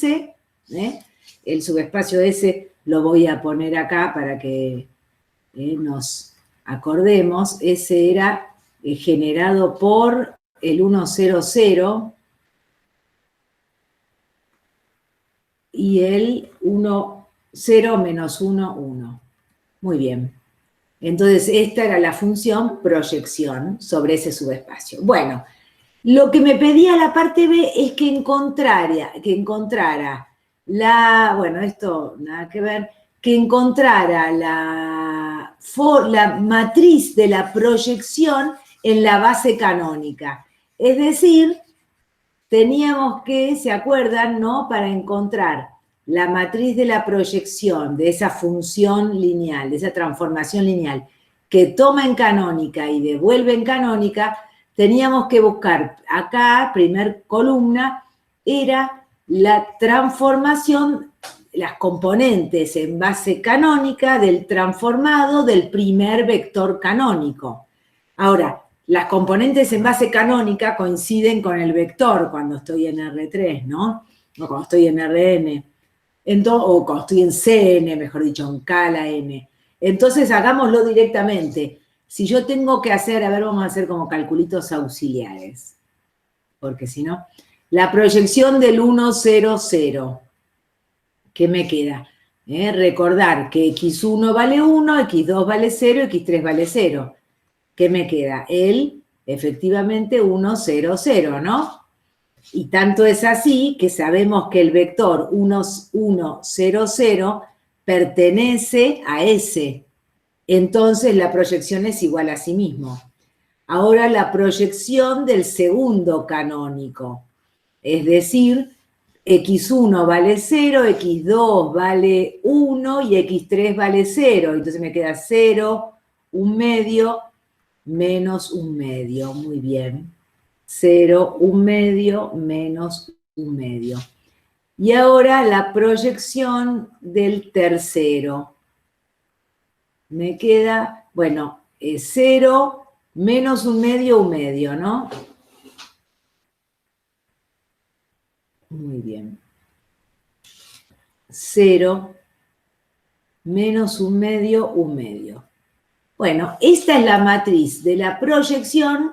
S, el subespacio S lo voy a poner acá para que nos acordemos, S era generado por el 1, 0, 0 y el 1, 0 menos 1, 1. Muy bien. Entonces, esta era la función proyección sobre ese subespacio. Bueno, lo que me pedía la parte B es que encontrara la, bueno, esto nada que ver, que encontrara la matriz de la proyección en la base canónica. Es decir, teníamos que, ¿se acuerdan, no? Para encontrar la matriz de la proyección de esa función lineal, de esa transformación lineal, que toma en canónica y devuelve en canónica, teníamos que buscar acá, primer columna, era la transformación, las componentes en base canónica del transformado del primer vector canónico. Ahora, las componentes en base canónica coinciden con el vector cuando estoy en R3, ¿no? O cuando estoy en Rn. O cuando estoy en Cn, mejor dicho, en K la n. Entonces, hagámoslo directamente. Si yo tengo que hacer, a ver, vamos a hacer como calculitos auxiliares. Porque si no, la proyección del 1, 0, 0. ¿Qué me queda? Recordar que x1 vale 1, x2 vale 0, x3 vale 0. ¿Qué me queda? Efectivamente, 1, 0, 0, ¿no? Y tanto es así que sabemos que el vector 1, 1, 0, 0 pertenece a S. Entonces, la proyección es igual a sí mismo. Ahora, la proyección del segundo canónico. Es decir, x1 vale 0, x2 vale 1 y x3 vale 0. Entonces me queda 0, 1 medio, menos 1 medio. Muy bien. 0, 1 medio, menos 1 medio. Y ahora la proyección del tercero. Me queda, bueno, 0, menos 1 medio, ¿no? Muy bien. 0, menos 1 medio. Bueno, esta es la matriz de la proyección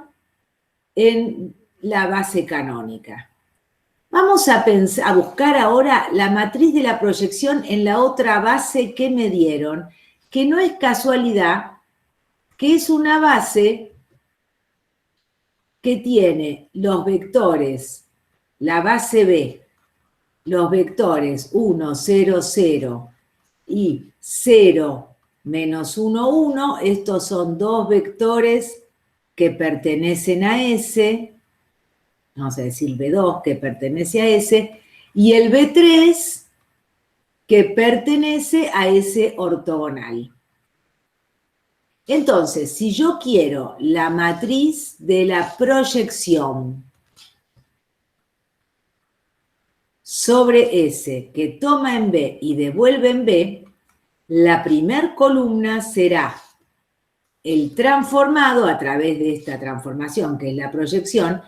en la base canónica. Vamos a buscar ahora la matriz de la proyección en la otra base que me dieron, que no es casualidad, que es una base que tiene los vectores, la base B, los vectores 1, 0, 0 y 0, menos 1, 1. Estos son dos vectores que pertenecen a S, vamos a decir B2 que pertenece a S, y el B3 que pertenece a S ortogonal. Entonces, si yo quiero la matriz de la proyección sobre S que toma en B y devuelve en B, la primer columna será el transformado a través de esta transformación, que es la proyección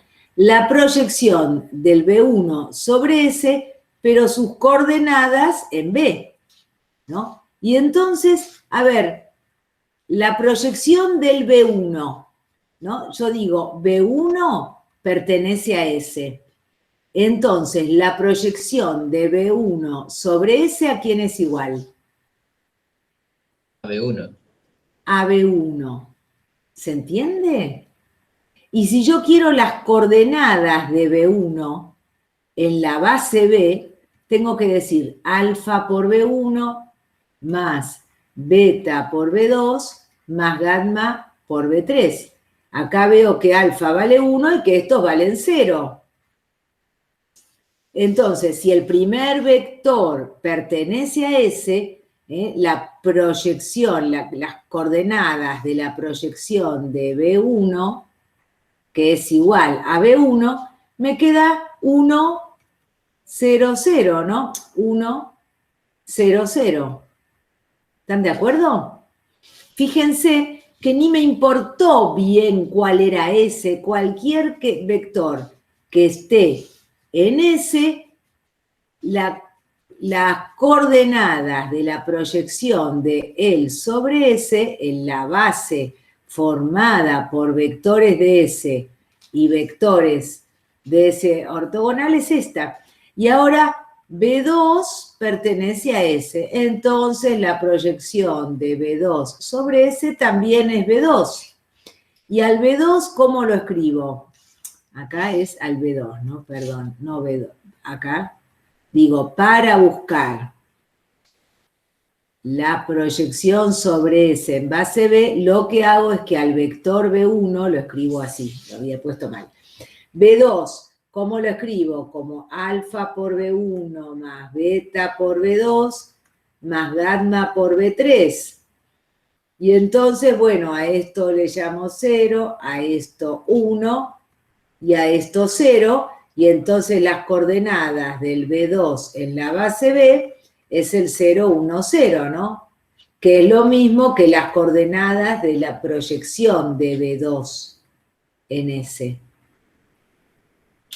del B1 sobre S, pero sus coordenadas en B, ¿no? Y entonces, a ver, la proyección del B1, ¿no? Yo digo, B1 pertenece a S. Entonces, la proyección de B1 sobre S, ¿a quién es igual? A B1. A B1. ¿Se entiende? Y si yo quiero las coordenadas de B1 en la base B, tengo que decir alfa por B1 más beta por B2 más gamma por B3. Acá veo que alfa vale 1 y que estos valen 0. Entonces, si el primer vector pertenece a S, la proyección, las coordenadas de la proyección de B1, que es igual a B1, me queda 1, 0, 0, ¿no? 1, 0, 0. ¿Están de acuerdo? Fíjense que ni me importó bien cuál era S, cualquier vector que esté en S, las coordenadas de la proyección de L sobre S en la base formada por vectores de S y vectores de S ortogonal es esta. Y ahora B2 pertenece a S, entonces la proyección de B2 sobre S también es B2. Y al B2, ¿cómo lo escribo? Acá es al B2, ¿no? Perdón, no B2. Acá digo, para buscar la proyección sobre S en base B, lo que hago es que al vector B1 lo escribo así, lo había puesto mal. B2, ¿cómo lo escribo? Como alfa por B1 más beta por B2 más gamma por B3. Y entonces, bueno, a esto le llamo 0, a esto 1 y a esto 0, y entonces las coordenadas del B2 en la base B es el 0, 1, 0, ¿no? Que es lo mismo que las coordenadas de la proyección de B2 en S.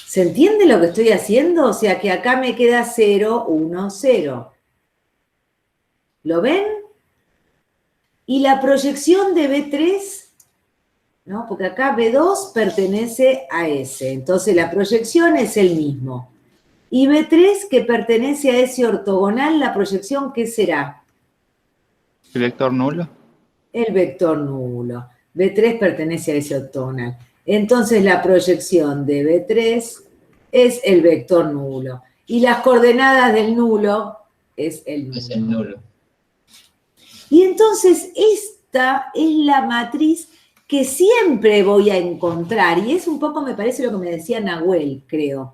¿Se entiende lo que estoy haciendo? O sea que acá me queda 0, 1, 0. ¿Lo ven? Y la proyección de B3, ¿no? Porque acá B2 pertenece a S, entonces la proyección es el mismo. Y B3, que pertenece a S ortogonal, la proyección, ¿qué será? ¿El vector nulo? El vector nulo. B3 pertenece a S ortogonal. Entonces la proyección de B3 es el vector nulo. Y las coordenadas del nulo es el nulo. Es el nulo. Y entonces esta es la matriz que siempre voy a encontrar, y es un poco, me parece lo que me decía Nahuel, creo.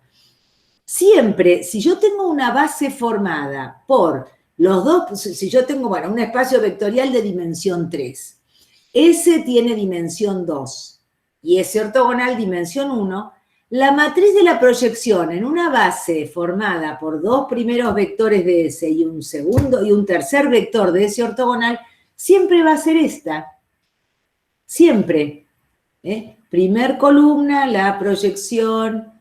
Siempre, si yo tengo una base formada por los dos, si yo tengo, bueno, un espacio vectorial de dimensión 3, S tiene dimensión 2 y S ortogonal dimensión 1, la matriz de la proyección en una base formada por dos primeros vectores de S y un segundo y un tercer vector de S ortogonal siempre va a ser esta. Siempre. Primer columna, la proyección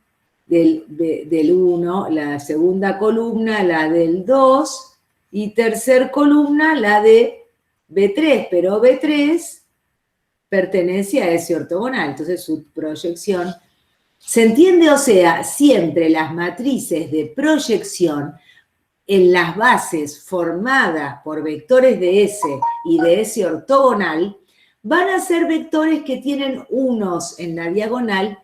del 1, la segunda columna, la del 2, y tercer columna, la de B3, pero B3 pertenece a S ortogonal, entonces su proyección. ¿Se entiende? O sea, siempre las matrices de proyección en las bases formadas por vectores de S y de S ortogonal van a ser vectores que tienen unos en la diagonal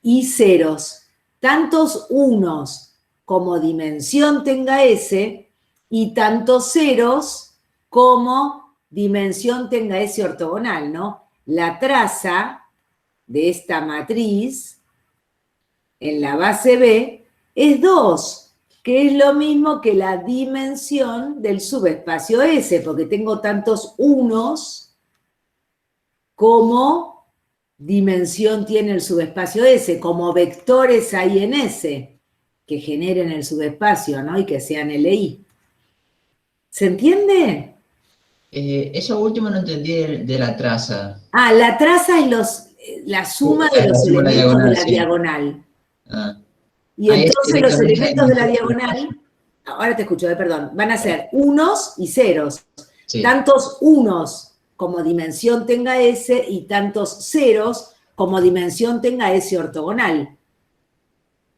y ceros. Tantos unos como dimensión tenga S y tantos ceros como dimensión tenga S ortogonal, ¿no? La traza de esta matriz en la base B es 2, que es lo mismo que la dimensión del subespacio S, porque tengo tantos unos como dimensión tiene el subespacio S, como vectores hay en S, que generen el subespacio, ¿no? Y que sean LI. ¿Se entiende? Eso último no entendí de la traza. Ah, la traza es la suma de los suma de la elementos de la sí. diagonal. Ah. Y Ahí entonces los directamente elementos de la diagonal, ahora te escucho, perdón, van a ser unos y ceros. Sí. Tantos unos como dimensión tenga S y tantos ceros como dimensión tenga S ortogonal.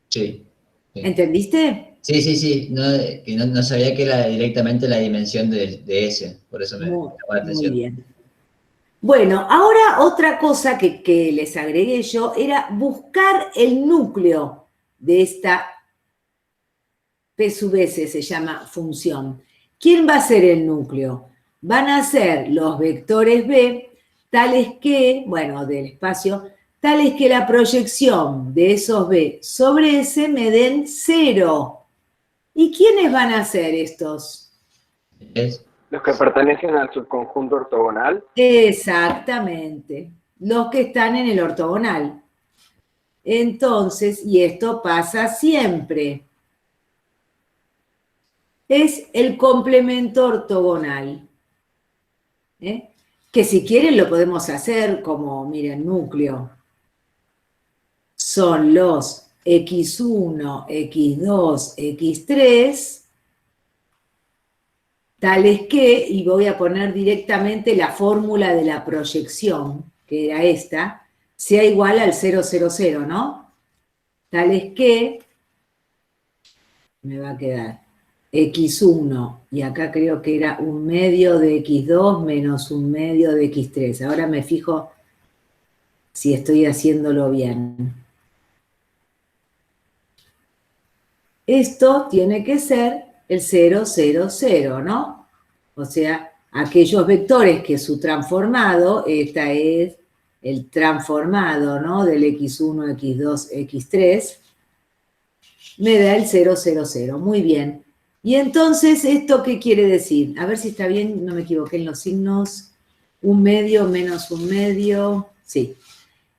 Sí. Sí. ¿Entendiste? Sí. No sabía que era directamente la dimensión de S, por eso me llamó la atención. Muy bien. Bueno, ahora otra cosa que les agregué yo era buscar el núcleo de esta P sub S, se llama función. ¿Quién va a ser el núcleo? Van a ser los vectores B, tales que, bueno, del espacio, tales que la proyección de esos B sobre S me den 0. ¿Y quiénes van a ser estos? Los que pertenecen al subconjunto ortogonal. Exactamente, los que están en el ortogonal. Entonces, y esto pasa siempre, es el complemento ortogonal. Que si quieren lo podemos hacer como, miren, núcleo. Son los x1, x2, x3, tales que, y voy a poner directamente la fórmula de la proyección, que era esta, sea igual al 0, 0, 0, ¿no? Tales que, me va a quedar x1, y acá creo que era 1/2 de x2 menos 1/2 de x3. Ahora me fijo si estoy haciéndolo bien. Esto tiene que ser el 0, 0, 0, ¿no? O sea, aquellos vectores que su transformado, esta es el transformado, ¿no? Del x1, x2, x3, me da el 0, 0, 0. Muy bien. Y entonces, ¿esto qué quiere decir? A ver si está bien, no me equivoqué en los signos. 1/2 menos 1/2, sí.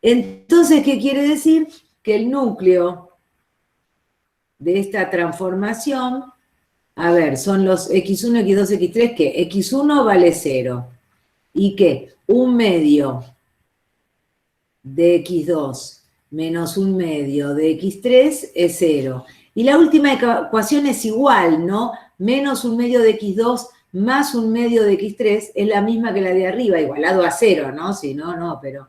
Entonces, ¿qué quiere decir? Que el núcleo de esta transformación, a ver, son los x1, x2, x3, que x1 vale 0, y que 1/2 de x2 menos 1/2 de x3 es 0. Y la última ecuación es igual, ¿no? Menos 1/2 de x2 más 1/2 de x3 es la misma que la de arriba, igualado a 0, ¿no? Si no, no, pero...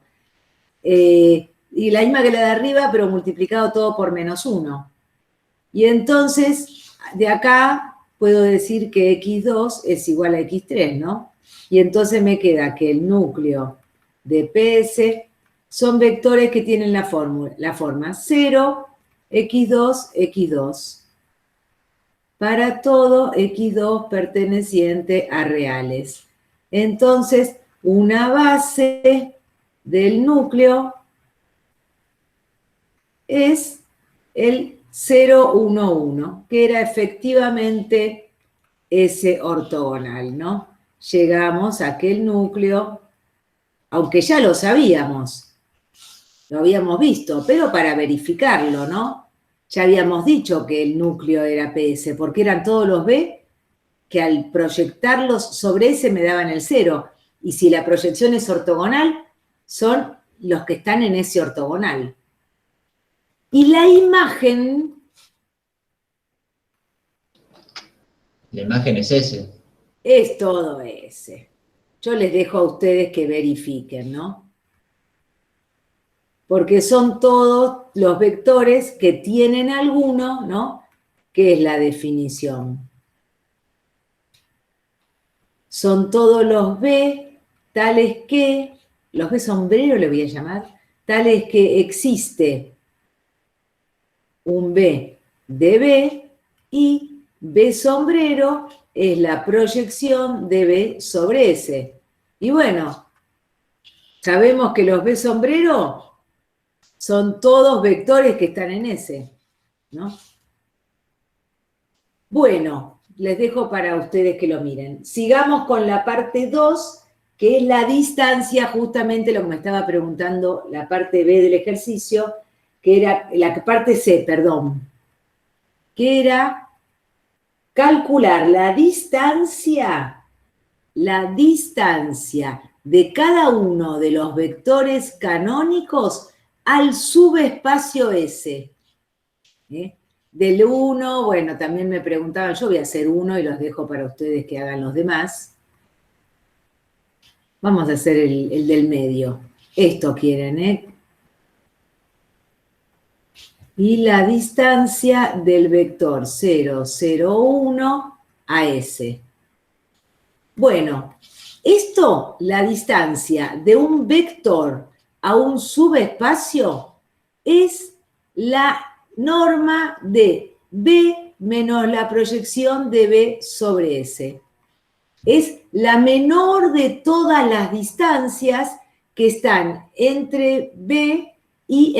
y la misma que la de arriba, pero multiplicado todo por menos 1. Y entonces, de acá puedo decir que x2 es igual a x3, ¿no? Y entonces me queda que el núcleo de PS son vectores que tienen la forma 0, x2, x2. Para todo x2 perteneciente a reales. Entonces, una base del núcleo es el 0, 1, 1, que era efectivamente ese ortogonal, ¿no? Llegamos a que el núcleo, aunque ya lo sabíamos, lo habíamos visto, pero para verificarlo, ¿no? Ya habíamos dicho que el núcleo era PS, porque eran todos los B que al proyectarlos sobre ese me daban el 0. Y si la proyección es ortogonal, son los que están en ese ortogonal. Y la imagen... La imagen es S. Es todo S. Yo les dejo a ustedes que verifiquen, ¿no? Porque son todos los vectores que tienen alguno, ¿no? Que es la definición. Son todos los B, tales que, los B sombreros le voy a llamar, tales que existe un B de B y B sombrero es la proyección de B sobre S. Y bueno, sabemos que los B sombrero son todos vectores que están en S, ¿no? Bueno, les dejo para ustedes que lo miren. Sigamos con la parte 2, que es la distancia, justamente lo que me estaba preguntando la parte B del ejercicio, que era, la parte C, perdón, que era calcular la distancia de cada uno de los vectores canónicos al subespacio S. Del 1, bueno, también me preguntaban, yo voy a hacer uno y los dejo para ustedes que hagan los demás. Vamos a hacer el del medio. Esto quieren, ¿eh? Y la distancia del vector 0, 0, 1 a S. Bueno, esto, la distancia de un vector a un subespacio, es la norma de B menos la proyección de B sobre S. Es la menor de todas las distancias que están entre B y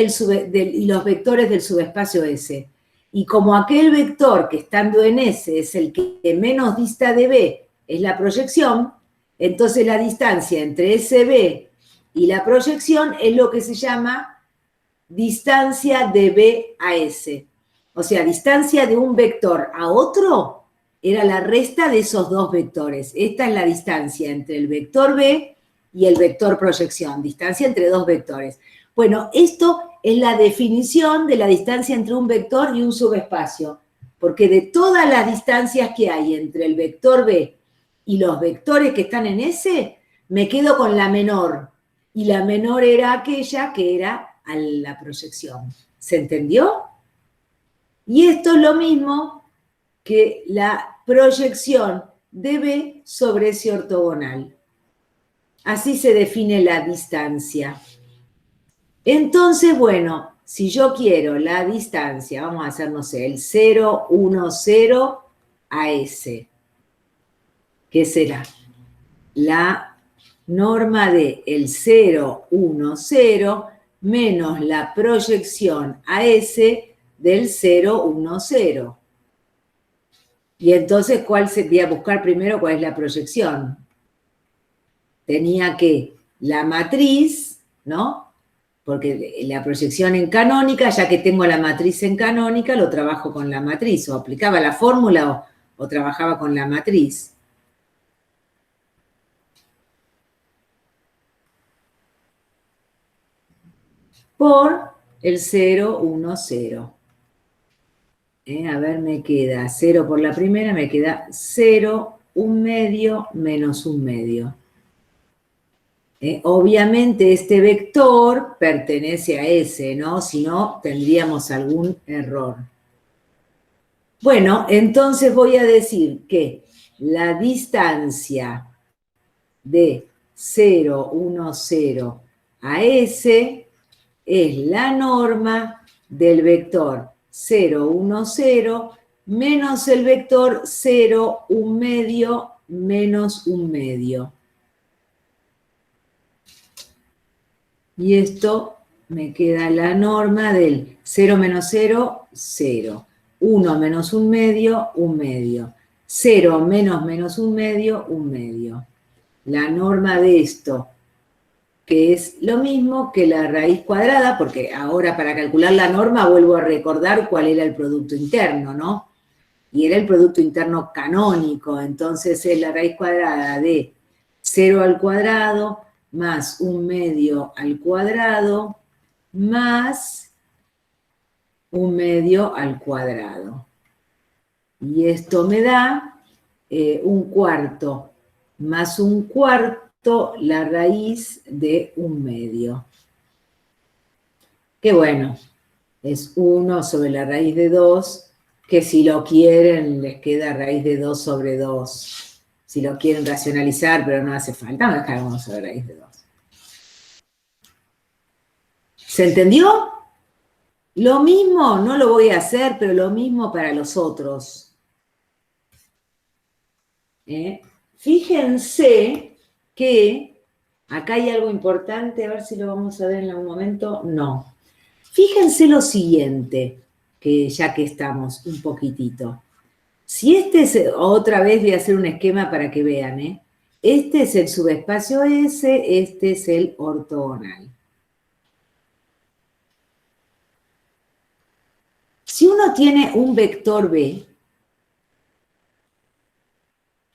los vectores del subespacio S. Y como aquel vector que estando en S es el que menos dista de B, es la proyección, entonces la distancia entre SB y la proyección es lo que se llama distancia de B a S. O sea, distancia de un vector a otro era la resta de esos dos vectores. Esta es la distancia entre el vector B y el vector proyección, distancia entre dos vectores. Bueno, esto es la definición de la distancia entre un vector y un subespacio, porque de todas las distancias que hay entre el vector B y los vectores que están en S, me quedo con la menor, y la menor era aquella que era a la proyección. ¿Se entendió? Y esto es lo mismo que la proyección de B sobre ese ortogonal. Así se define la distancia. Entonces, bueno, si yo quiero la distancia, vamos a hacer, no sé, el 0, 1, 0 a S. ¿Qué será? La norma de el 0, 1, 0 menos la proyección a S del 0, 1, 0. Y entonces, ¿cuál sería? Buscar primero cuál es la proyección. Tenía que la matriz, ¿no? Porque la proyección en canónica, ya que tengo la matriz en canónica, lo trabajo con la matriz, o aplicaba la fórmula o trabajaba con la matriz. Por el 0, 1, 0. A ver, me queda 0 por la primera, me queda 0, 1 medio, menos 1 medio. Obviamente este vector pertenece a S, ¿no? Si no, tendríamos algún error. Bueno, entonces voy a decir que la distancia de 0, 1, 0 a S es la norma del vector 0, 1, 0 menos el vector 0, 1 medio, menos 1 medio. Y esto me queda la norma del 0 menos 0, 0. 1 menos 1 medio, 1 medio. 0 menos menos 1 medio, 1 medio. La norma de esto, que es lo mismo que la raíz cuadrada, porque ahora para calcular la norma vuelvo a recordar cuál era el producto interno, ¿no? Y era el producto interno canónico, entonces es la raíz cuadrada de 0 al cuadrado más 1 medio al cuadrado más 1 medio al cuadrado. Y esto me da 1 cuarto más 1 cuarto la raíz de 1 medio. Que bueno, es 1 sobre la raíz de 2, que si lo quieren les queda raíz de 2 sobre 2. Si lo quieren racionalizar, pero no hace falta, vamos a dejar 1 sobre raíz de 2. ¿Se entendió? Lo mismo, no lo voy a hacer, pero lo mismo para los otros. Fíjense que acá hay algo importante, a ver si lo vamos a ver en algún momento. No. Fíjense lo siguiente, que ya que estamos un poquitito. Si este es, otra vez voy a hacer un esquema para que vean, este es el subespacio S, este es el ortogonal. Si uno tiene un vector B,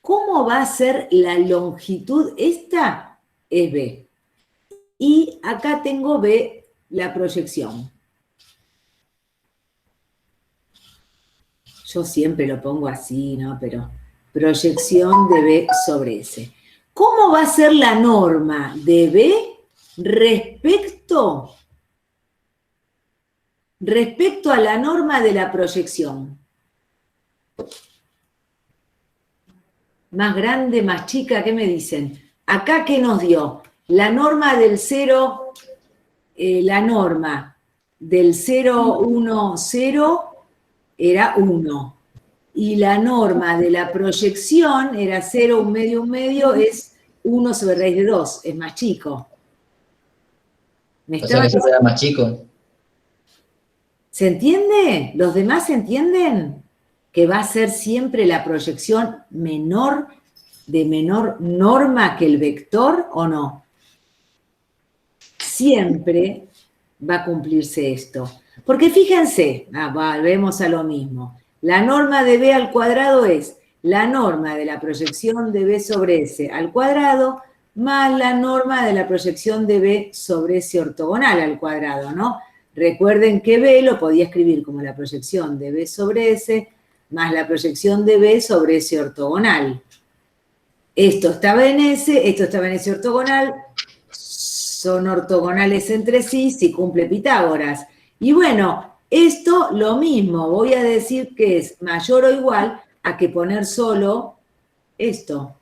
¿cómo va a ser la longitud? Esta es B. Y acá tengo B, la proyección. Yo siempre lo pongo así, ¿no? Pero proyección de B sobre S. ¿Cómo va a ser la norma de B respecto a la norma de la proyección? Más grande, más chica, ¿qué me dicen? Acá, ¿qué nos dio? La norma del 0, la norma del 0, 1, 0 era 1. Y la norma de la proyección era 0, 1 medio, es 1 sobre raíz de 2, es más chico. O sea, que eso era más chico. ¿Se entiende? ¿Los demás se entienden? Que va a ser siempre la proyección menor, de menor norma que el vector, ¿o no? Siempre va a cumplirse esto. Porque fíjense, volvemos a lo mismo. La norma de B al cuadrado es la norma de la proyección de B sobre S al cuadrado más la norma de la proyección de B sobre ese ortogonal al cuadrado, ¿no? Recuerden que B lo podía escribir como la proyección de B sobre S más la proyección de B sobre ese ortogonal. Esto estaba en S, esto estaba en ese ortogonal, son ortogonales entre sí si cumple Pitágoras. Y bueno, esto lo mismo, voy a decir que es mayor o igual a que poner solo esto,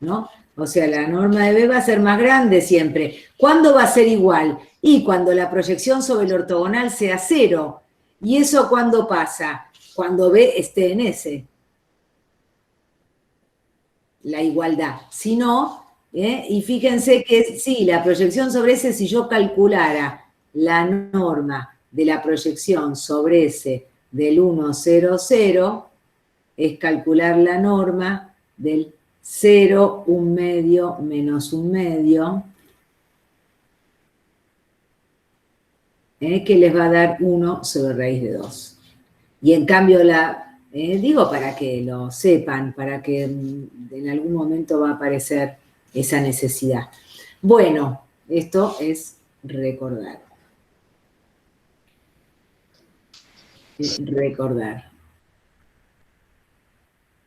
¿no? O sea, la norma de B va a ser más grande siempre. ¿Cuándo va a ser igual? Y cuando la proyección sobre el ortogonal sea 0. ¿Y eso cuándo pasa? Cuando B esté en S. La igualdad. Si no, y fíjense que sí, la proyección sobre S, si yo calculara la norma de la proyección sobre S del 1, 0, 0, es calcular la norma del 0, 1 medio menos 1 medio, que les va a dar 1 sobre raíz de 2. Y en cambio, digo para que lo sepan, para que en algún momento va a aparecer esa necesidad. Bueno, esto es recordar. Recordar.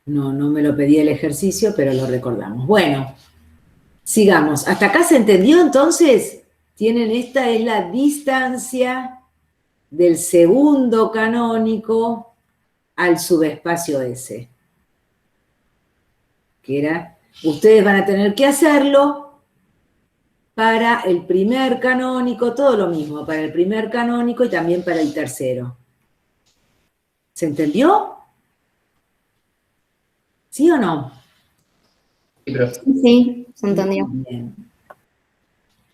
No me lo pedí el ejercicio, pero lo recordamos. Bueno, sigamos. ¿Hasta acá se entendió entonces? Tienen, esta es la distancia del segundo canónico al subespacio S. Que era, ustedes van a tener que hacerlo para el primer canónico, todo lo mismo, para el primer canónico y también para el tercero. ¿Se entendió? ¿Sí o no? Sí, profe. Sí, se entendió. Bien.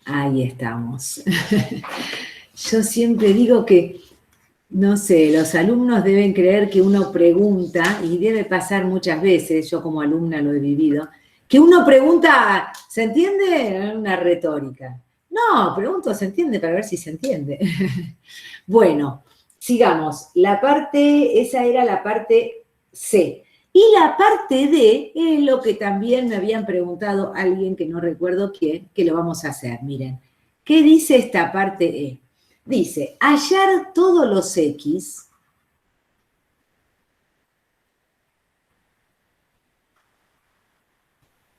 Ahí estamos. Yo siempre digo que, no sé, los alumnos deben creer que uno pregunta, y debe pasar muchas veces, yo como alumna lo he vivido, que uno pregunta, ¿se entiende? Una retórica. No, pregunto, ¿se entiende? Para ver si se entiende. Bueno, sigamos. La parte, esa era la parte C. Y la parte D es lo que también me habían preguntado alguien que no recuerdo quién, que lo vamos a hacer. Miren, ¿qué dice esta parte E? Dice, hallar todos los X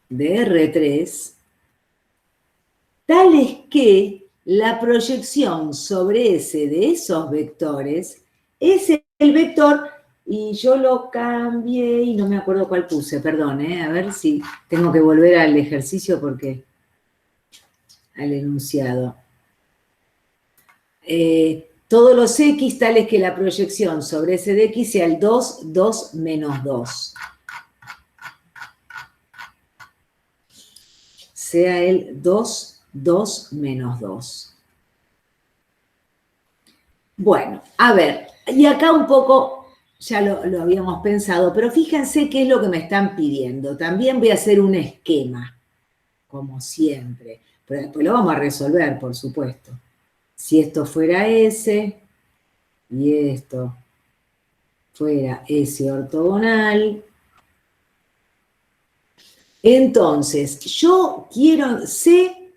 de R3 tales que la proyección sobre S de esos vectores es el vector, y yo lo cambié y no me acuerdo cuál puse, perdón, a ver si tengo que volver al ejercicio porque, al enunciado. Todos los X tales que la proyección sobre S de X sea el 2, 2 menos 2. Sea el 2, 2 menos 2. Bueno, a ver, y acá un poco ya lo habíamos pensado, pero fíjense qué es lo que me están pidiendo. También voy a hacer un esquema, como siempre, pero después lo vamos a resolver, por supuesto. Si esto fuera S y esto fuera S ortogonal, entonces yo sé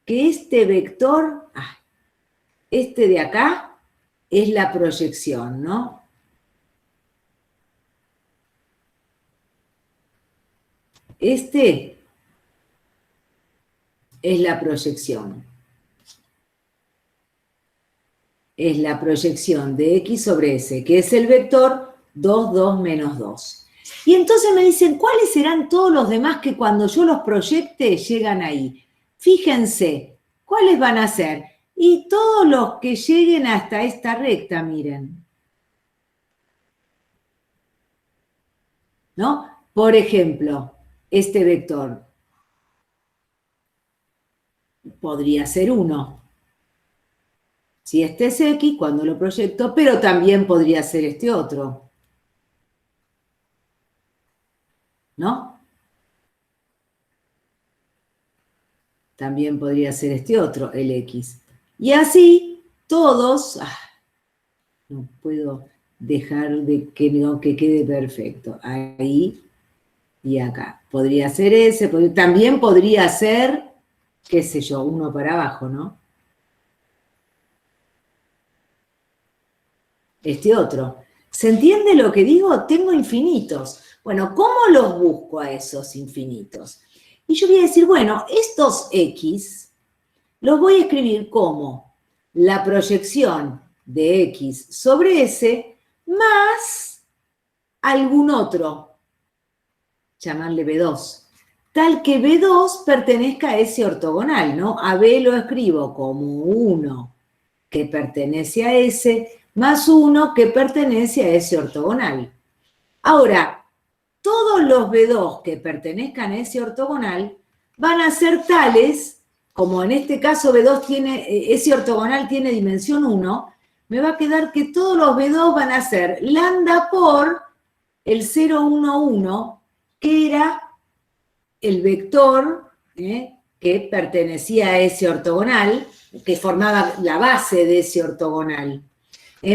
que este vector, este de acá, es la proyección, ¿no? Este es la proyección. Es la proyección de X sobre S, que es el vector 2, 2 menos 2. Y entonces me dicen, ¿cuáles serán todos los demás que cuando yo los proyecte llegan ahí? Fíjense, ¿cuáles van a ser? Y todos los que lleguen hasta esta recta, miren. ¿No? Por ejemplo, este vector podría ser 1. Si este es X, cuando lo proyecto, pero también podría ser este otro. ¿No? También podría ser este otro, el X. Y así, todos, no puedo dejar de que no que quede perfecto. Ahí, Y acá. Podría ser ese, también podría ser, qué sé yo, 1 para abajo, ¿no? Este otro. ¿Se entiende lo que digo? Tengo infinitos. Bueno, ¿cómo los busco a esos infinitos? Y yo voy a decir, bueno, estos X los voy a escribir como la proyección de X sobre S más algún otro, llamarle B2, tal que B2 pertenezca a ese ortogonal, ¿no? A B lo escribo como 1 que pertenece a S, más 1 que pertenece a ese ortogonal. Ahora, todos los B2 que pertenezcan a ese ortogonal van a ser tales, como en este caso B2 tiene, ese ortogonal tiene dimensión 1, me va a quedar que todos los B2 van a ser lambda por el 0, 1, 1, que era el vector que pertenecía a ese ortogonal, que formaba la base de ese ortogonal.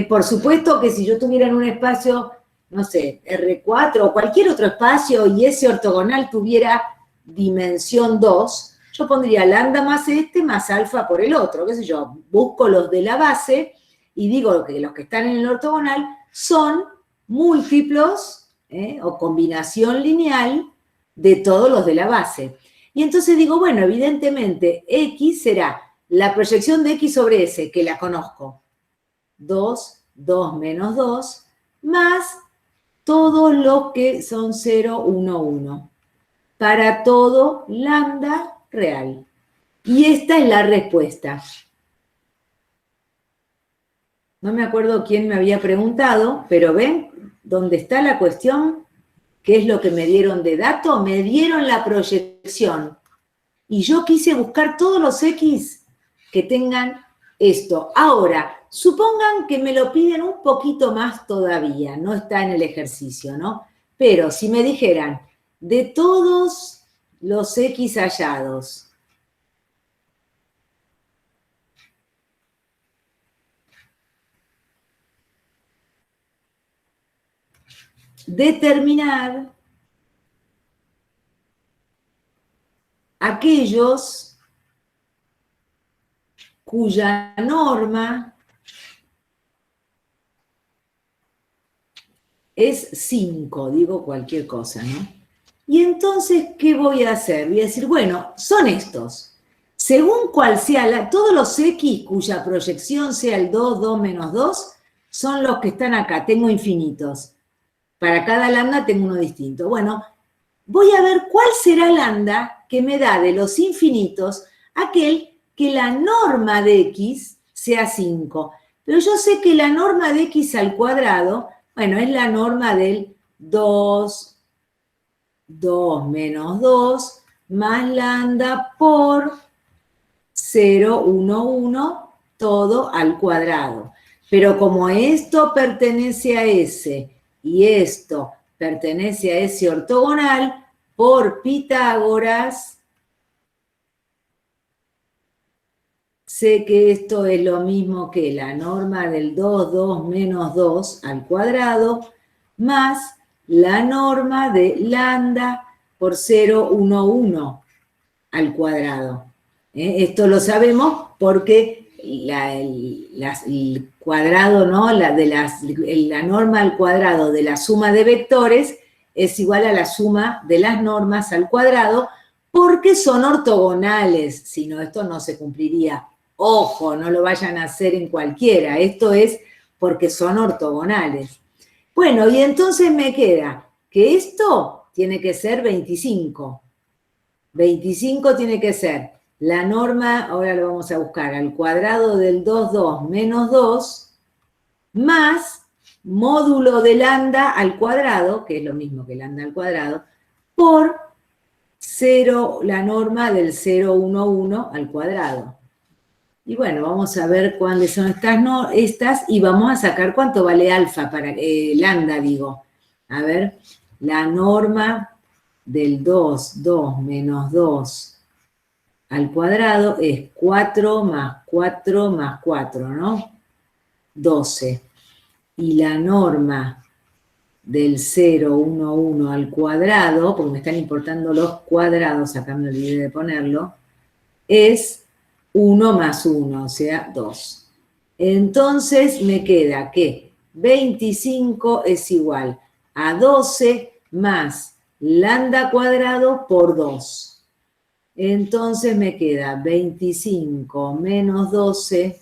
Por supuesto que si yo tuviera en un espacio, no sé, R4 o cualquier otro espacio y ese ortogonal tuviera dimensión 2, yo pondría lambda más este más alfa por el otro, qué sé yo, busco los de la base y digo que los que están en el ortogonal son múltiplos o combinación lineal de todos los de la base. Y entonces digo, bueno, evidentemente X será la proyección de X sobre S, que la conozco, 2, 2 menos 2, más todos los que son 0, 1, 1, para todo lambda real. Y esta es la respuesta. No me acuerdo quién me había preguntado, pero ven dónde está la cuestión. ¿Qué es lo que me dieron de dato? Me dieron la proyección. Y yo quise buscar todos los X que tengan esto. Ahora, supongan que me lo piden un poquito más todavía, no está en el ejercicio, ¿no? Pero si me dijeran, de todos los X hallados, determinar aquellos cuya norma es 5, digo cualquier cosa, ¿no? Y entonces, ¿qué voy a hacer? Voy a decir, bueno, son estos. Según cuál sea, todos los X cuya proyección sea el 2, 2 menos 2, son los que están acá, tengo infinitos. Para cada lambda tengo uno distinto. Bueno, voy a ver cuál será lambda que me da de los infinitos aquel que la norma de X sea 5. Pero yo sé que la norma de X al cuadrado, bueno, es la norma del 2, 2 menos 2, más lambda por 0, 1, 1, todo al cuadrado. Pero como esto pertenece a S y esto pertenece a ese ortogonal, por Pitágoras, sé que esto es lo mismo que la norma del 2, 2 menos 2 al cuadrado, más la norma de lambda por 0, 1, 1 al cuadrado. Esto lo sabemos porque el cuadrado, ¿no? La norma al cuadrado de la suma de vectores es igual a la suma de las normas al cuadrado porque son ortogonales, si no esto no se cumpliría. Ojo, no lo vayan a hacer en cualquiera, esto es porque son ortogonales. Bueno, y entonces me queda que esto tiene que ser 25. 25 tiene que ser la norma, ahora lo vamos a buscar, al cuadrado del 2, 2 menos 2, más módulo de lambda al cuadrado, que es lo mismo que lambda al cuadrado, por 0, la norma del 0, 1, 1 al cuadrado. Y bueno, vamos a ver cuáles son estas y vamos a sacar cuánto vale alfa, para lambda, digo. A ver, la norma del 2, 2 menos 2 al cuadrado es 4 más 4 más 4, ¿no? 12. Y la norma del 0, 1, 1 al cuadrado, porque me están importando los cuadrados, acá me olvidé de ponerlo, es 1 más 1, o sea, 2. Entonces me queda que 25 es igual a 12 más lambda cuadrado por 2. Entonces me queda 25 menos 12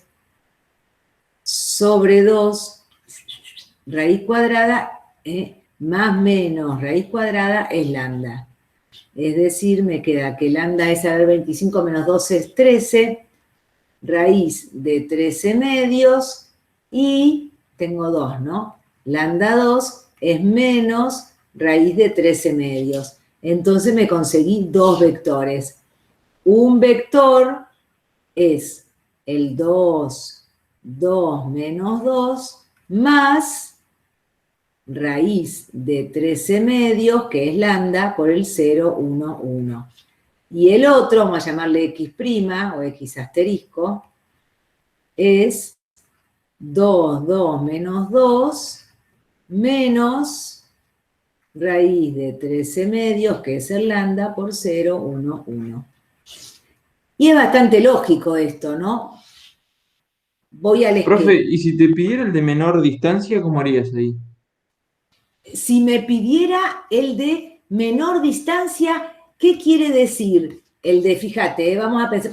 sobre 2, raíz cuadrada, más menos raíz cuadrada es lambda. Es decir, me queda que lambda es, a ver, 25 menos 12 es 13, raíz de 13 medios, y tengo 2, ¿no? Lambda 2 es menos raíz de 13 medios. Entonces me conseguí dos vectores. Un vector es el 2 menos 2, más raíz de 13 medios, que es lambda, por el 0, 1, 1. Y el otro, vamos a llamarle x' o x asterisco, es 2 menos 2, menos raíz de 13 medios, que es el lambda, por 0, 1, 1. Y es bastante lógico esto, ¿no? Voy al esquema. Profe, ¿y si te pidiera el de menor distancia, cómo harías ahí? Si me pidiera el de menor distancia, ¿qué quiere decir? El de, fíjate, vamos a pensar,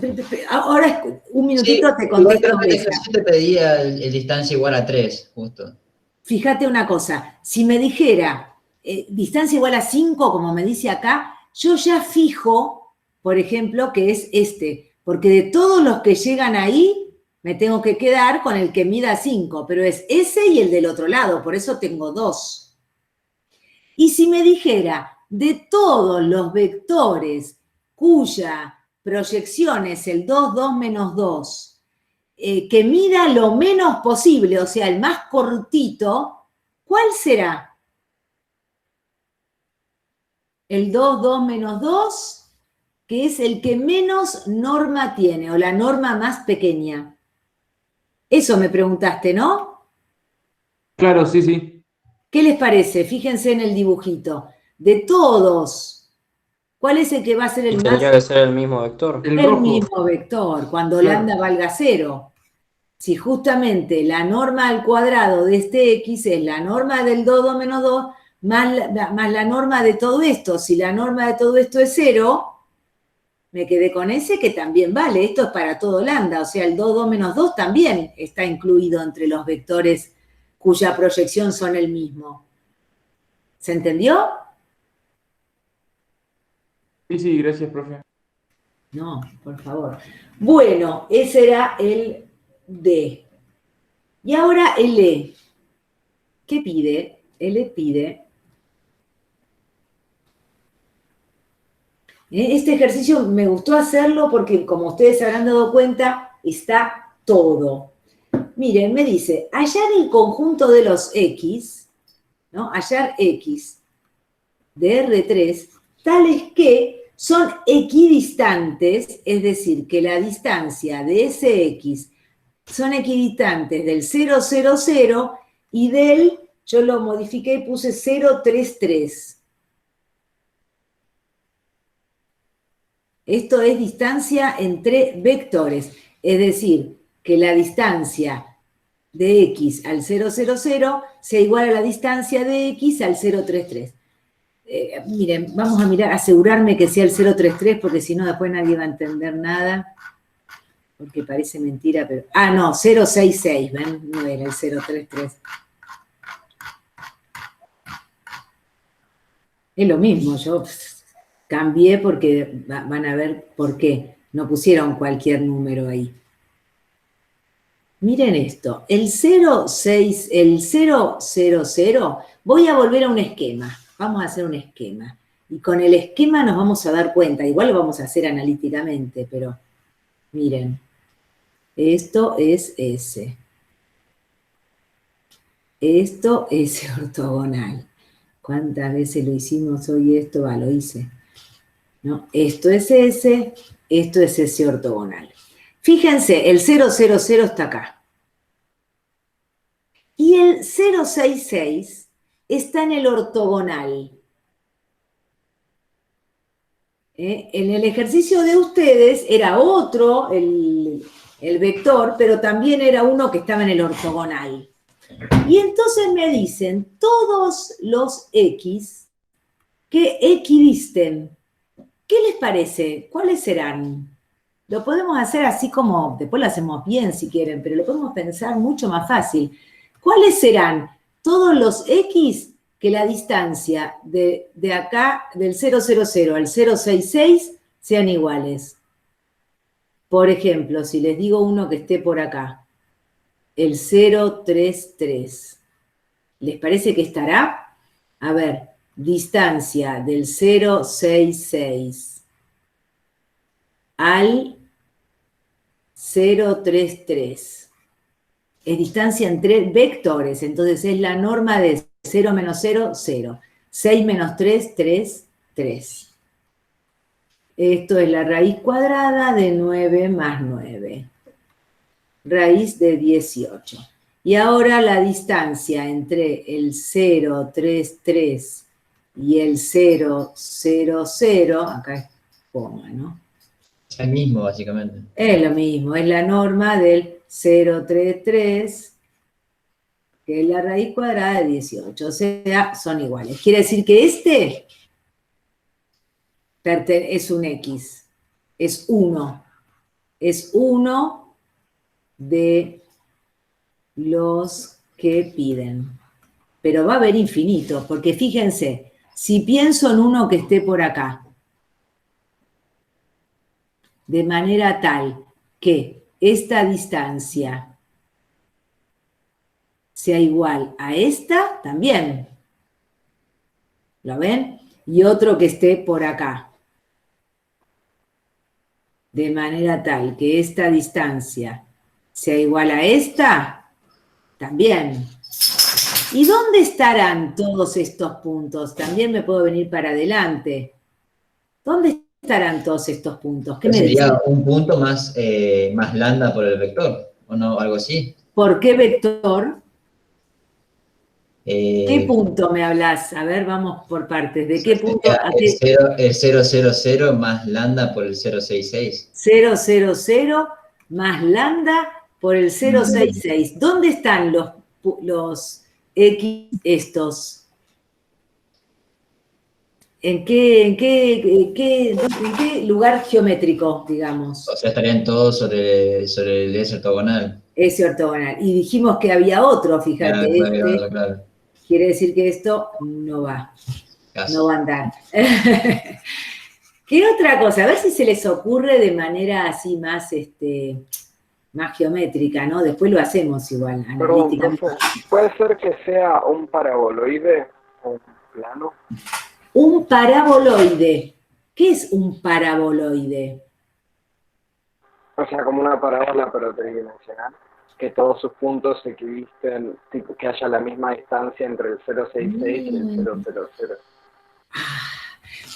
ahora un minutito te contesto. Igual creo que el ejercicio te pedía el distancia igual a 3, justo. Fíjate una cosa, si me dijera distancia igual a 5, como me dice acá, yo ya fijo, por ejemplo, que es este, porque de todos los que llegan ahí, me tengo que quedar con el que mida 5, pero es ese y el del otro lado, por eso tengo 2. Y si me dijera, de todos los vectores cuya proyección es el 2, 2 menos 2, que mida lo menos posible, o sea, el más cortito, ¿cuál será? El 2, 2 menos 2, que es el que menos norma tiene, o la norma más pequeña. Eso me preguntaste, ¿no? Claro, sí, sí. ¿Qué les parece? Fíjense en el dibujito. De todos, ¿cuál es el que va a ser el más? Tendría que ser el mismo vector. El El rojo. mismo vector, cuando Claro. lambda valga 0. Si justamente la norma al cuadrado de este x es la norma del 2, 2 menos 2, más la norma de todo esto. Si la norma de todo esto es 0, me quedé con ese que también vale. Esto es para todo lambda, o sea, el 2, 2 menos 2 también está incluido entre los vectores cuya proyección son el mismo. ¿Se entendió? Sí, sí, gracias, profe. No, por favor. Bueno, ese era el D. Y ahora el E. ¿Qué pide? El E pide... Este ejercicio me gustó hacerlo porque, como ustedes se habrán dado cuenta, está todo. Miren, me dice, hallar el conjunto de los X, ¿no? Hallar X de R3, tales que son equidistantes, es decir, que la distancia de ese X son equidistantes del 0, 0, 0 y del, yo lo modifiqué y puse 0, 3, 3. Esto es distancia entre vectores, es decir, que la distancia de x al 0, 0, 0 sea igual a la distancia de x al 0, 3, 3. Miren, vamos a mirar, asegurarme que sea el 0, 3, 3, porque si no después nadie va a entender nada, porque parece mentira, pero... Ah, no, 0, 6, 6, ¿ven? No era el 0, 3, 3. Es lo mismo, yo... Cambié porque van a ver por qué. No pusieron cualquier número ahí. Miren esto. El 0, 6, el 0, 0, 0. Voy a volver a un esquema. Vamos a hacer un esquema. Y con el esquema nos vamos a dar cuenta. Igual lo vamos a hacer analíticamente, pero miren. Esto es S. Esto es ortogonal. ¿Cuántas veces lo hicimos hoy esto? Lo hice. ¿No? Esto es S, esto es S ortogonal. Fíjense, el 0, 0, 0 está acá. Y el 0, 6, 6 está en el ortogonal. En el ejercicio de ustedes era otro el vector, pero también era uno que estaba en el ortogonal. Y entonces me dicen todos los X que equidisten. ¿Qué les parece? ¿Cuáles serán? Lo podemos hacer así como, después lo hacemos bien si quieren, pero lo podemos pensar mucho más fácil. ¿Cuáles serán todos los X que la distancia de acá, del 000 al 066, sean iguales? Por ejemplo, si les digo uno que esté por acá, el 033. ¿Les parece que estará? A ver, distancia del 066 al 033. Es distancia entre vectores, entonces es la norma de 0 menos 0, 0. 6 menos 3, 3, 3. Esto es la raíz cuadrada de 9 más 9. Raíz de 18. Y ahora la distancia entre el 033 y el 000, acá es coma, ¿no? Es el mismo, básicamente. Es lo mismo, es la norma del 033, que es la raíz cuadrada de 18, o sea, son iguales. Quiere decir que este es un X, es 1. Es uno de los que piden. Pero va a haber infinitos, porque fíjense, si pienso en uno que esté por acá, de manera tal que esta distancia sea igual a esta, también. ¿Lo ven? Y otro que esté por acá. De manera tal que esta distancia sea igual a esta, también. ¿Y dónde estarán todos estos puntos? También me puedo venir para adelante. ¿Dónde estarán todos estos puntos? ¿Qué me dicen? Sería un punto más, más lambda por el vector, ¿o no? Algo así. ¿Por qué vector? ¿Qué punto me hablas? A ver, vamos por partes. ¿De qué punto? El 000 más lambda por el 066. 000 más lambda por el 066. ¿Dónde están los X estos? ¿En qué lugar geométrico, digamos? O sea, estarían todos sobre el S ortogonal. Ese ortogonal. Y dijimos que había otro, fíjate. Claro. Quiere decir que esto no va. Casi. No va a andar. ¿Qué otra cosa? A ver si se les ocurre de manera así más, más geométrica, ¿no? Después lo hacemos igual, Perdón, analíticamente. profe, ¿puede ser que sea un paraboloide o un plano? Un paraboloide. ¿Qué es un paraboloide? O sea, como una parábola pero tridimensional, que todos sus puntos se equidisten, tipo que haya la misma distancia entre el 066 y el 000.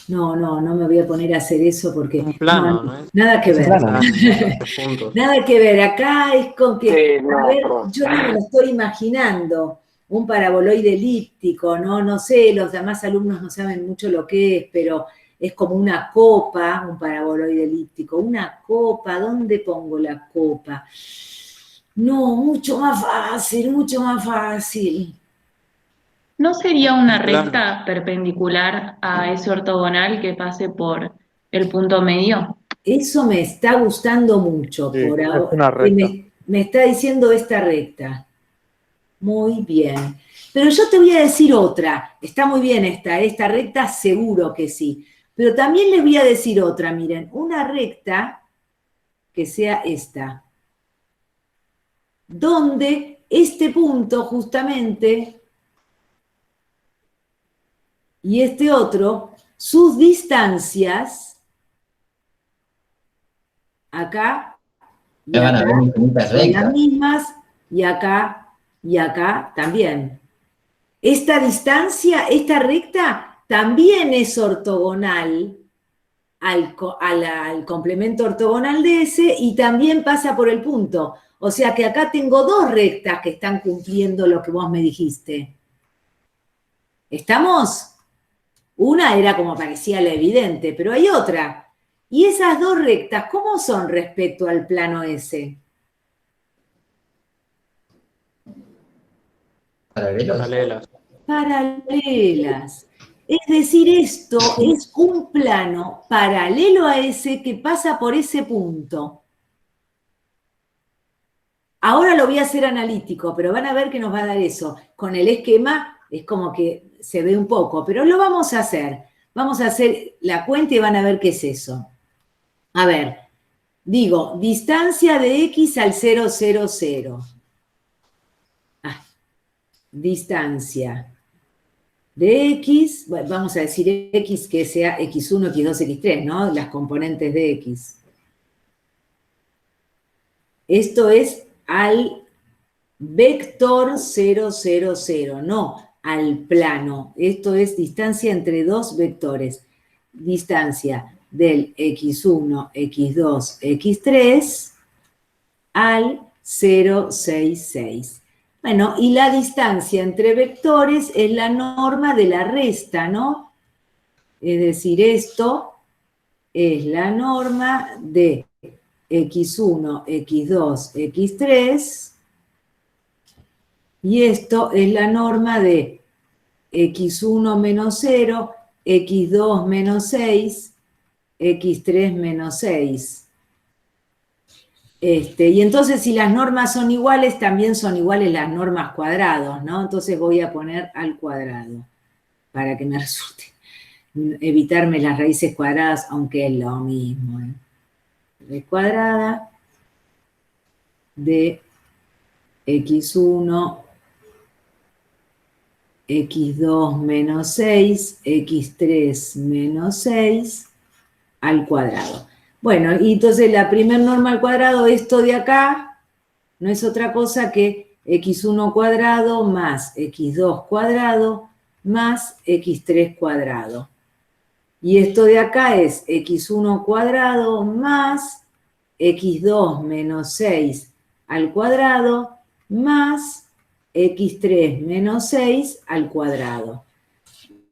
No me voy a poner a hacer eso porque... Un plano, ¿no es? Nada que ver. Puntos. Nada que ver. Acá es con que... Sí, no, a ver, perdón. yo no me lo estoy imaginando. Un paraboloide elíptico, ¿no? No sé, los demás alumnos no saben mucho lo que es, pero es como una copa, un paraboloide elíptico. Una copa, ¿dónde pongo la copa? No, mucho más fácil, mucho más fácil. ¿No sería una Claro. recta perpendicular a ese ortogonal que pase por el punto medio? Eso me está gustando mucho Sí, por es ahora. una recta. Me está diciendo esta recta. Muy bien. Pero yo te voy a decir otra. Está muy bien esta recta, seguro que sí. Pero también les voy a decir otra, miren. Una recta que sea esta. Donde este punto justamente y este otro, sus distancias, acá y Ya van a acá, haber infinitas son las rectas. mismas, y acá también. Esta distancia, esta recta, también es ortogonal al complemento ortogonal de ese y también pasa por el punto. O sea que acá tengo dos rectas que están cumpliendo lo que vos me dijiste. ¿Estamos? Una era como parecía la evidente, pero hay otra. ¿Y esas dos rectas cómo son respecto al plano S? ¿Paralelos? Paralelas. Paralelas. Es decir, esto es un plano paralelo a ese que pasa por ese punto. Ahora lo voy a hacer analítico, pero van a ver que nos va a dar eso. Con el esquema es como que se ve un poco, pero lo vamos a hacer. Vamos a hacer la cuenta y van a ver qué es eso. A ver, digo, distancia de X al 0, 0, 0. Distancia de X, bueno, vamos a decir X que sea X1, X2, X3, ¿no? Las componentes de X. Esto es al vector 0, 0, 0, no al plano. Esto es distancia entre dos vectores. Distancia del X1, X2, X3 al 0, 6, 6. Bueno, y la distancia entre vectores es la norma de la resta, ¿no? Es decir, esto es la norma de X1, X2, X3, y esto es la norma de X1 menos 0, X2 menos 6, X3 menos 6. Y entonces si las normas son iguales, también son iguales las normas cuadrados, ¿no? Entonces voy a poner al cuadrado, para que me resulte evitarme las raíces cuadradas, aunque es lo mismo, ¿eh? Raíz cuadrada de X1, X2 menos 6, X3 menos 6 al cuadrado. Bueno, y entonces la primera norma al cuadrado, esto de acá, no es otra cosa que X1 cuadrado más X2 cuadrado más X3 cuadrado. Y esto de acá es X1 cuadrado más X2 menos 6 al cuadrado más X3 menos 6 al cuadrado.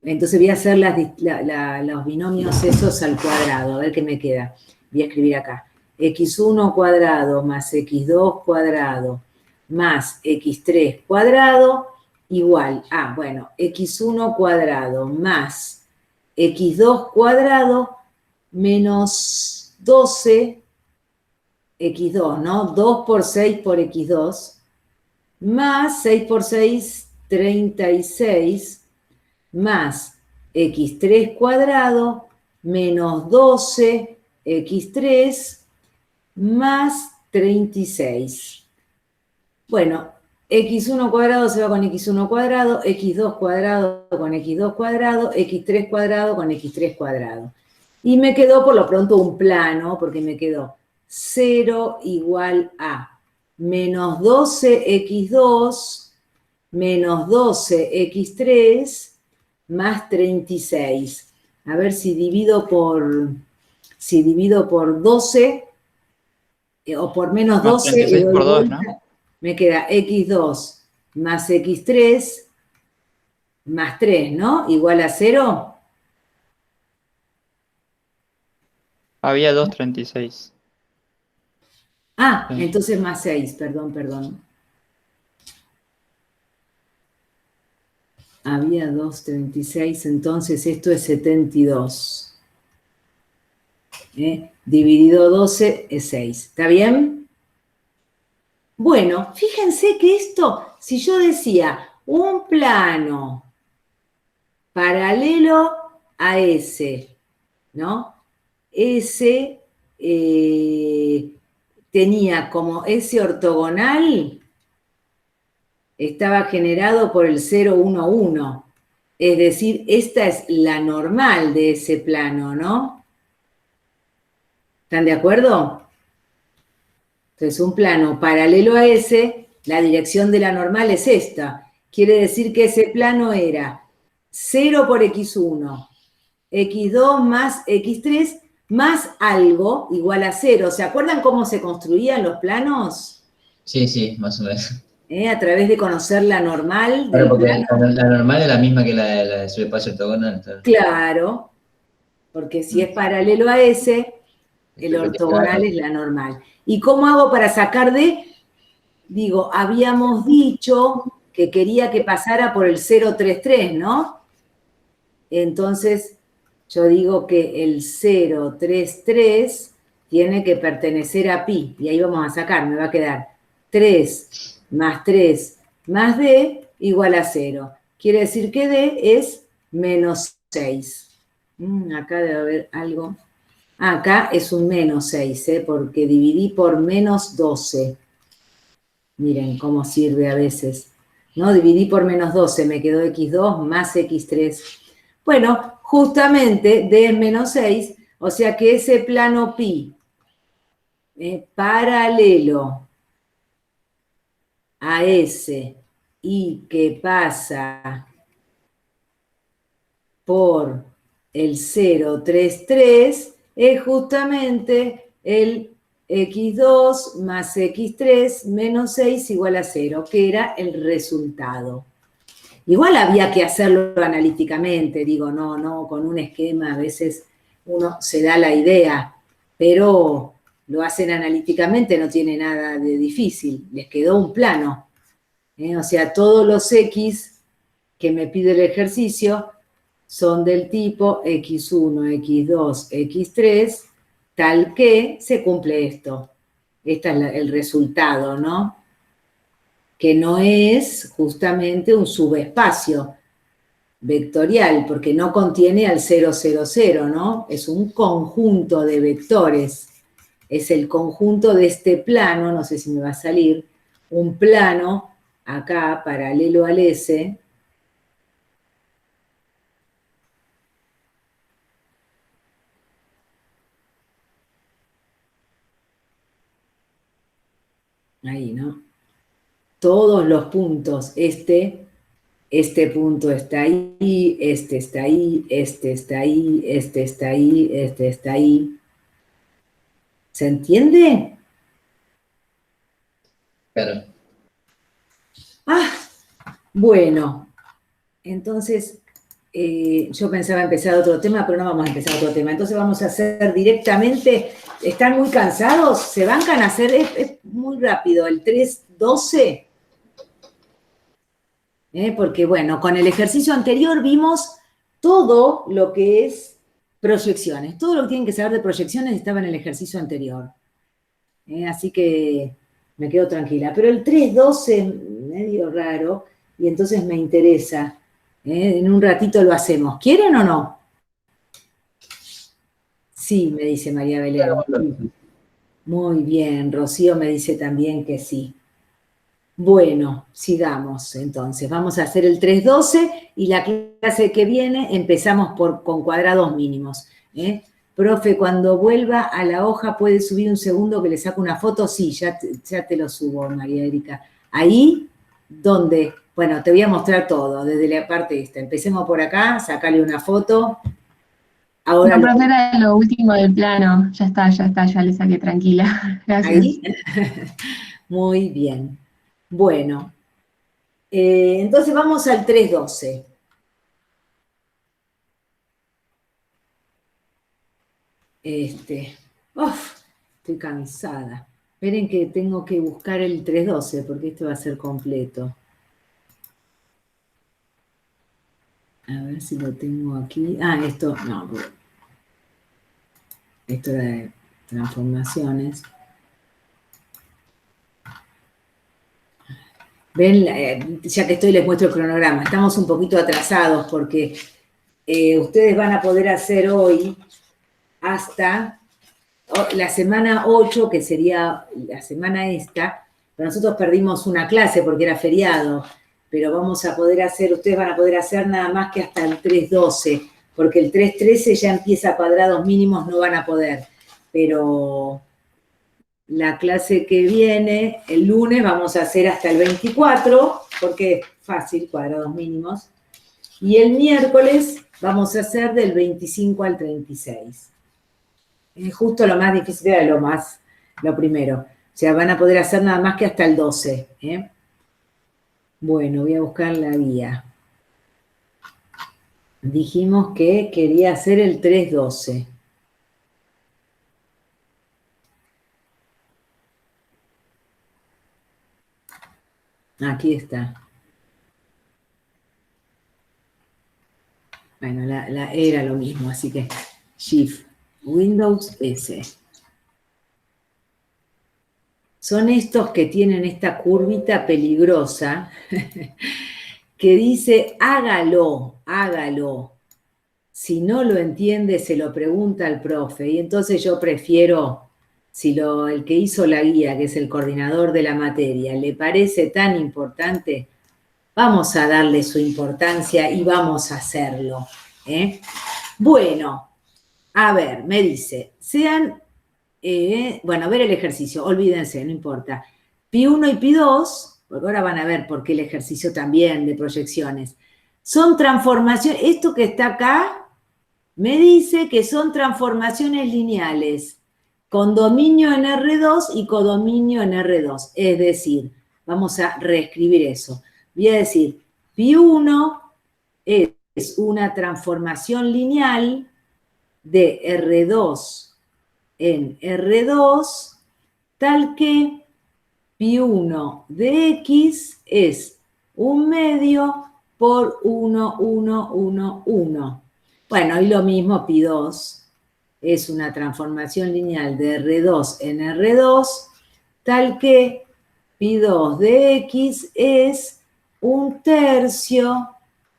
Entonces voy a hacer los binomios esos al cuadrado, a ver qué me queda. Voy a escribir acá. X1 cuadrado más X2 cuadrado más X3 cuadrado igual a, bueno, X1 cuadrado más X2 cuadrado menos 12 X2, ¿no? 2 por 6 por X2, más 6 por 6, 36, más X3 cuadrado, menos 12 X3, más 36. Bueno, X1 cuadrado se va con X1 cuadrado, X2 cuadrado con X2 cuadrado, X3 cuadrado con X3 cuadrado. Y me quedó por lo pronto un plano, porque me quedó 0 igual a menos 12x2 menos 12x3 más 36. A ver si divido por 12 o por menos 12. 36 por 2, ¿no? Me queda x2 más x3 más 3, ¿no? Igual a 0. Había 236. Ah, Sí. entonces más 6, perdón. Había 236, entonces esto es 72. Dividido 12 es 6. ¿Está bien? Bueno, fíjense que esto, si yo decía un plano paralelo a ese, ¿no? Ese tenía como ese ortogonal, estaba generado por el 0, 1, 1. Es decir, esta es la normal de ese plano, ¿no? ¿Están de acuerdo? Entonces, un plano paralelo a ese, la dirección de la normal es esta. Quiere decir que ese plano era 0 por x1, x2 más x3, más algo igual a 0. ¿Se acuerdan cómo se construían los planos? Sí, más o menos. A través de conocer la normal Claro, del porque plano. la normal es la misma que la de su espacio ortogonal. Claro, porque si es paralelo a ese, el ortogonal Claro. es la normal. ¿Y cómo hago para sacar D? Digo, habíamos dicho que quería que pasara por el 033, ¿no? Entonces, yo digo que el 033 tiene que pertenecer a pi, y ahí vamos a sacar, me va a quedar 3 más 3 más D igual a 0. Quiere decir que D es menos 6. Acá debe haber algo. Acá es un menos 6, porque dividí por menos 12. Miren cómo sirve a veces. ¿No? Dividí por menos 12, me quedó x2 más x3. Bueno, justamente D es menos 6, o sea que ese plano pi paralelo a ese y que pasa por el 033 es justamente el x2 más x3 menos 6 igual a 0, que era el resultado. Igual había que hacerlo analíticamente, digo, no, con un esquema a veces uno se da la idea, pero lo hacen analíticamente, no tiene nada de difícil, les quedó un plano. O sea, todos los x que me pide el ejercicio son del tipo x1, x2, x3, tal que se cumple esto. Este es el resultado, ¿no? Que no es justamente un subespacio vectorial, porque no contiene al 0, 0, 0, ¿no? Es un conjunto de vectores. Es el conjunto de este plano, no sé si me va a salir, un plano acá paralelo al S, ahí, ¿no? Todos los puntos, este punto está ahí, este está ahí, este está ahí, este está ahí, este está ahí. ¿Se entiende? Claro. Bueno, entonces yo pensaba empezar otro tema, pero no vamos a empezar otro tema. Entonces vamos a hacer directamente, ¿están muy cansados? ¿Se bancan a hacer? Es muy rápido, el 3-12. Porque bueno, con el ejercicio anterior vimos todo lo que es proyecciones. Todo lo que tienen que saber de proyecciones estaba en el ejercicio anterior. Así que me quedo tranquila. Pero el 3-12 medio raro, y entonces me interesa. En un ratito lo hacemos. ¿Quieren o no? Sí, me dice María Belén. Muy bien, Rocío me dice también que sí. Bueno, sigamos entonces. Vamos a hacer el 3-12 y la clase que viene empezamos con cuadrados mínimos. Profe, cuando vuelva a la hoja, ¿puede subir un segundo que le saco una foto? Sí, ya te lo subo, María Erika. Ahí, donde, bueno, te voy a mostrar todo, desde la parte esta. Empecemos por acá, sacarle una foto. Ahora No, profe, era lo último del plano. Ya está, ya le saqué, tranquila. Gracias. ahí. Muy bien. Bueno, entonces vamos al 3-12. Estoy cansada. Esperen que tengo que buscar el 3-12 porque esto va a ser completo. A ver si lo tengo aquí. Esto, no. Esto de transformaciones. Ven, ya que estoy les muestro el cronograma. Estamos un poquito atrasados porque ustedes van a poder hacer hoy hasta la semana 8, que sería la semana esta, pero nosotros perdimos una clase porque era feriado, pero vamos a poder hacer, ustedes van a poder hacer nada más que hasta el 3-12, porque el 3-13 ya empieza a cuadrados mínimos, no van a poder, pero la clase que viene, el lunes, vamos a hacer hasta el 24, porque es fácil, cuadrados mínimos, y el miércoles vamos a hacer del 25 al 36. Justo lo más difícil era lo primero. O sea, van a poder hacer nada más que hasta el 12. Bueno, voy a buscar la guía. Dijimos que quería hacer el 312. Aquí está. Bueno, era lo mismo, así que Shift, Windows S. Son estos que tienen esta curvita peligrosa que dice, hágalo, hágalo. Si no lo entiende, se lo pregunta al profe. Y entonces yo prefiero, si el que hizo la guía, que es el coordinador de la materia, le parece tan importante, vamos a darle su importancia y vamos a hacerlo. Bueno, a ver, me dice, bueno, ver el ejercicio, olvídense, no importa. Pi1 y Pi2, porque ahora van a ver por qué el ejercicio también de proyecciones, son transformaciones, esto que está acá me dice que son transformaciones lineales, con dominio en R2 y codominio en R2, es decir, vamos a reescribir eso. Voy a decir, Pi1 es una transformación lineal de R2 en R2, tal que Pi1 de X es 1 medio por 1, 1, 1, 1. Bueno, y lo mismo Pi2 es una transformación lineal de R2 en R2, tal que Pi2 de X es 1 tercio,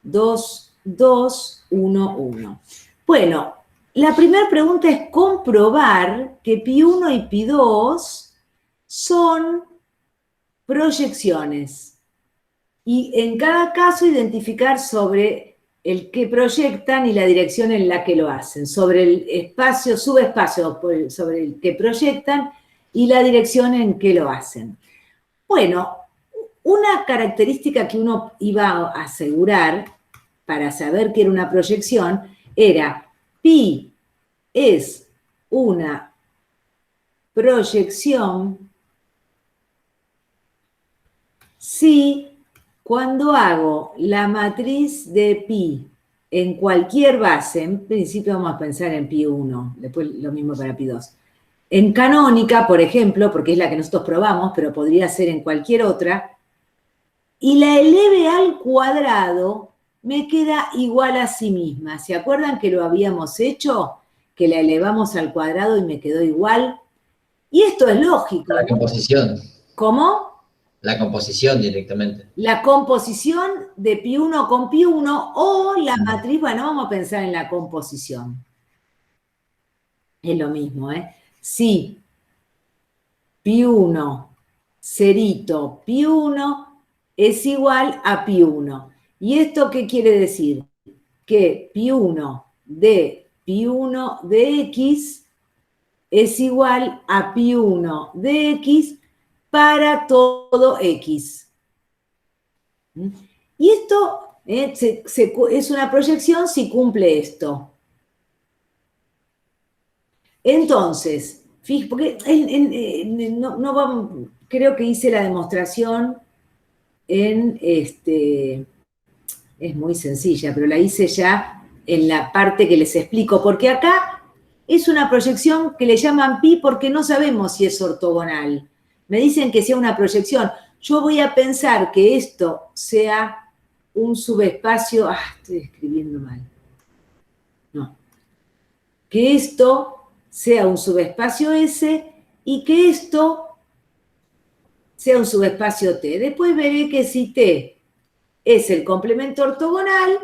2, 2, 1, 1. Bueno, la primera pregunta es comprobar que Pi1 y Pi2 son proyecciones. Y en cada caso identificar sobre el que proyectan y la dirección en la que lo hacen, sobre el espacio, subespacio sobre el que proyectan y la dirección en que lo hacen. Bueno, una característica que uno iba a asegurar para saber que era una proyección era pi es una proyección si cuando hago la matriz de pi en cualquier base, en principio vamos a pensar en pi1, después lo mismo para pi2. En canónica, por ejemplo, porque es la que nosotros probamos, pero podría ser en cualquier otra, y la eleve al cuadrado, me queda igual a sí misma. ¿Se acuerdan que lo habíamos hecho? Que la elevamos al cuadrado y me quedó igual. Y esto es lógico. La composición. ¿Cómo? La composición directamente. La composición de pi1 con pi1 o la matriz, bueno, vamos a pensar en la composición. Es lo mismo, ¿eh? Si pi1, cerito, pi1 es igual a pi1. ¿Y esto qué quiere decir? Que pi1 de x es igual a pi1 de x para todo x. Y esto es una proyección si cumple esto. Entonces, porque no vamos, creo que hice la demostración es muy sencilla, pero la hice ya en la parte que les explico, porque acá es una proyección que le llaman pi porque no sabemos si es ortogonal. Me dicen que sea una proyección. Yo voy a pensar que esto sea un subespacio, estoy escribiendo mal. No. Que esto sea un subespacio S y que esto sea un subespacio T. Después veré que si T es el complemento ortogonal,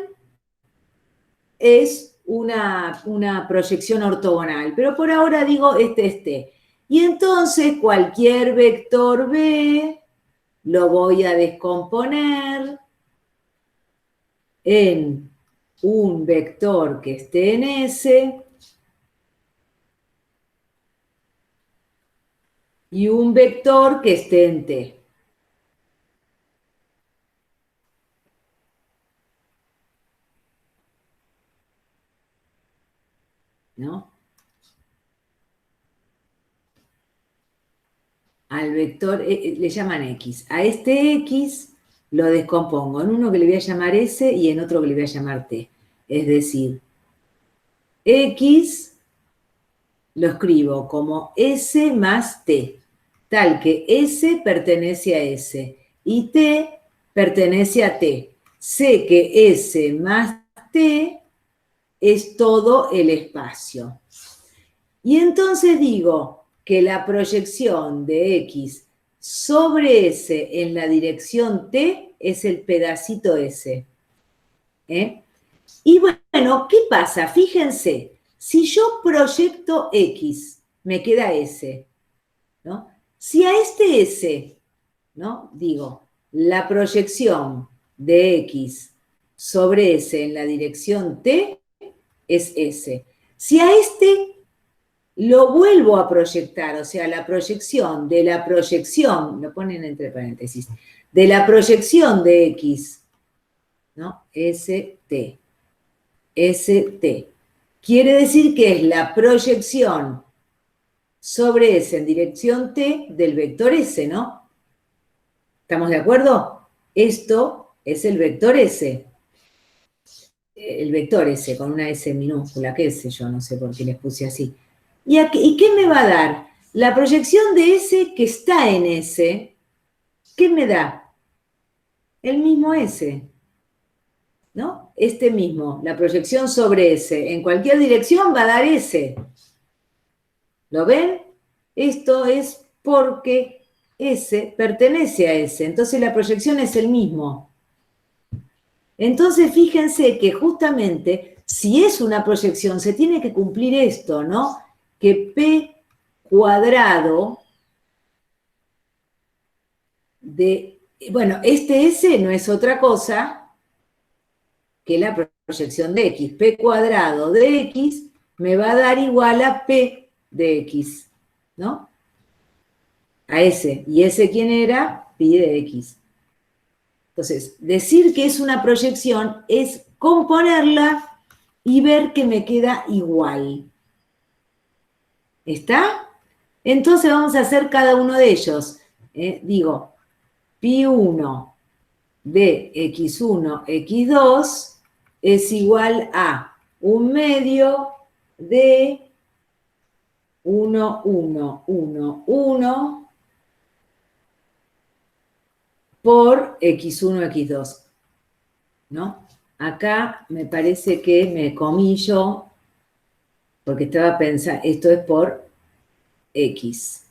es una proyección ortogonal. Pero por ahora digo este es T. Y entonces cualquier vector B lo voy a descomponer en un vector que esté en S y un vector que esté en T. ¿No? Al vector, le llaman X. A este X lo descompongo en uno que le voy a llamar S y en otro que le voy a llamar T. Es decir, X lo escribo como S más T, tal que S pertenece a S y T pertenece a T. Sé que S más T es todo el espacio. Y entonces digo que la proyección de X sobre S en la dirección T es el pedacito S. Y bueno, ¿qué pasa? Fíjense, si yo proyecto X, me queda S, ¿no? Si a este S, ¿no? Digo, la proyección de X sobre S en la dirección T es S. Si a este lo vuelvo a proyectar, o sea, la proyección de la proyección, lo ponen entre paréntesis, de la proyección de X, ¿no? ST. ST. Quiere decir que es la proyección sobre S en dirección T del vector S, ¿no? ¿Estamos de acuerdo? Esto es el vector S. El vector S con una S minúscula, qué sé yo, no sé por qué les puse así. ¿Y qué me va a dar? La proyección de S que está en S, ¿qué me da? El mismo S, ¿no? Este mismo, la proyección sobre S. En cualquier dirección va a dar S. ¿Lo ven? Esto es porque S pertenece a S, entonces la proyección es el mismo. Entonces fíjense que justamente si es una proyección se tiene que cumplir esto, ¿no? Que P cuadrado de, bueno, este S no es otra cosa que la proyección de X. P cuadrado de X me va a dar igual a P de X, ¿no? A S. ¿Y S quién era? Pi de X. Entonces, decir que es una proyección es componerla y ver que me queda igual. ¿Está? Entonces vamos a hacer cada uno de ellos. Digo, pi1 de x1, x2 es igual a 1/2 de 1, 1, 1, 1 por x1, x2. ¿No? Acá me parece que me comí yo, porque estaba pensando, esto es por X.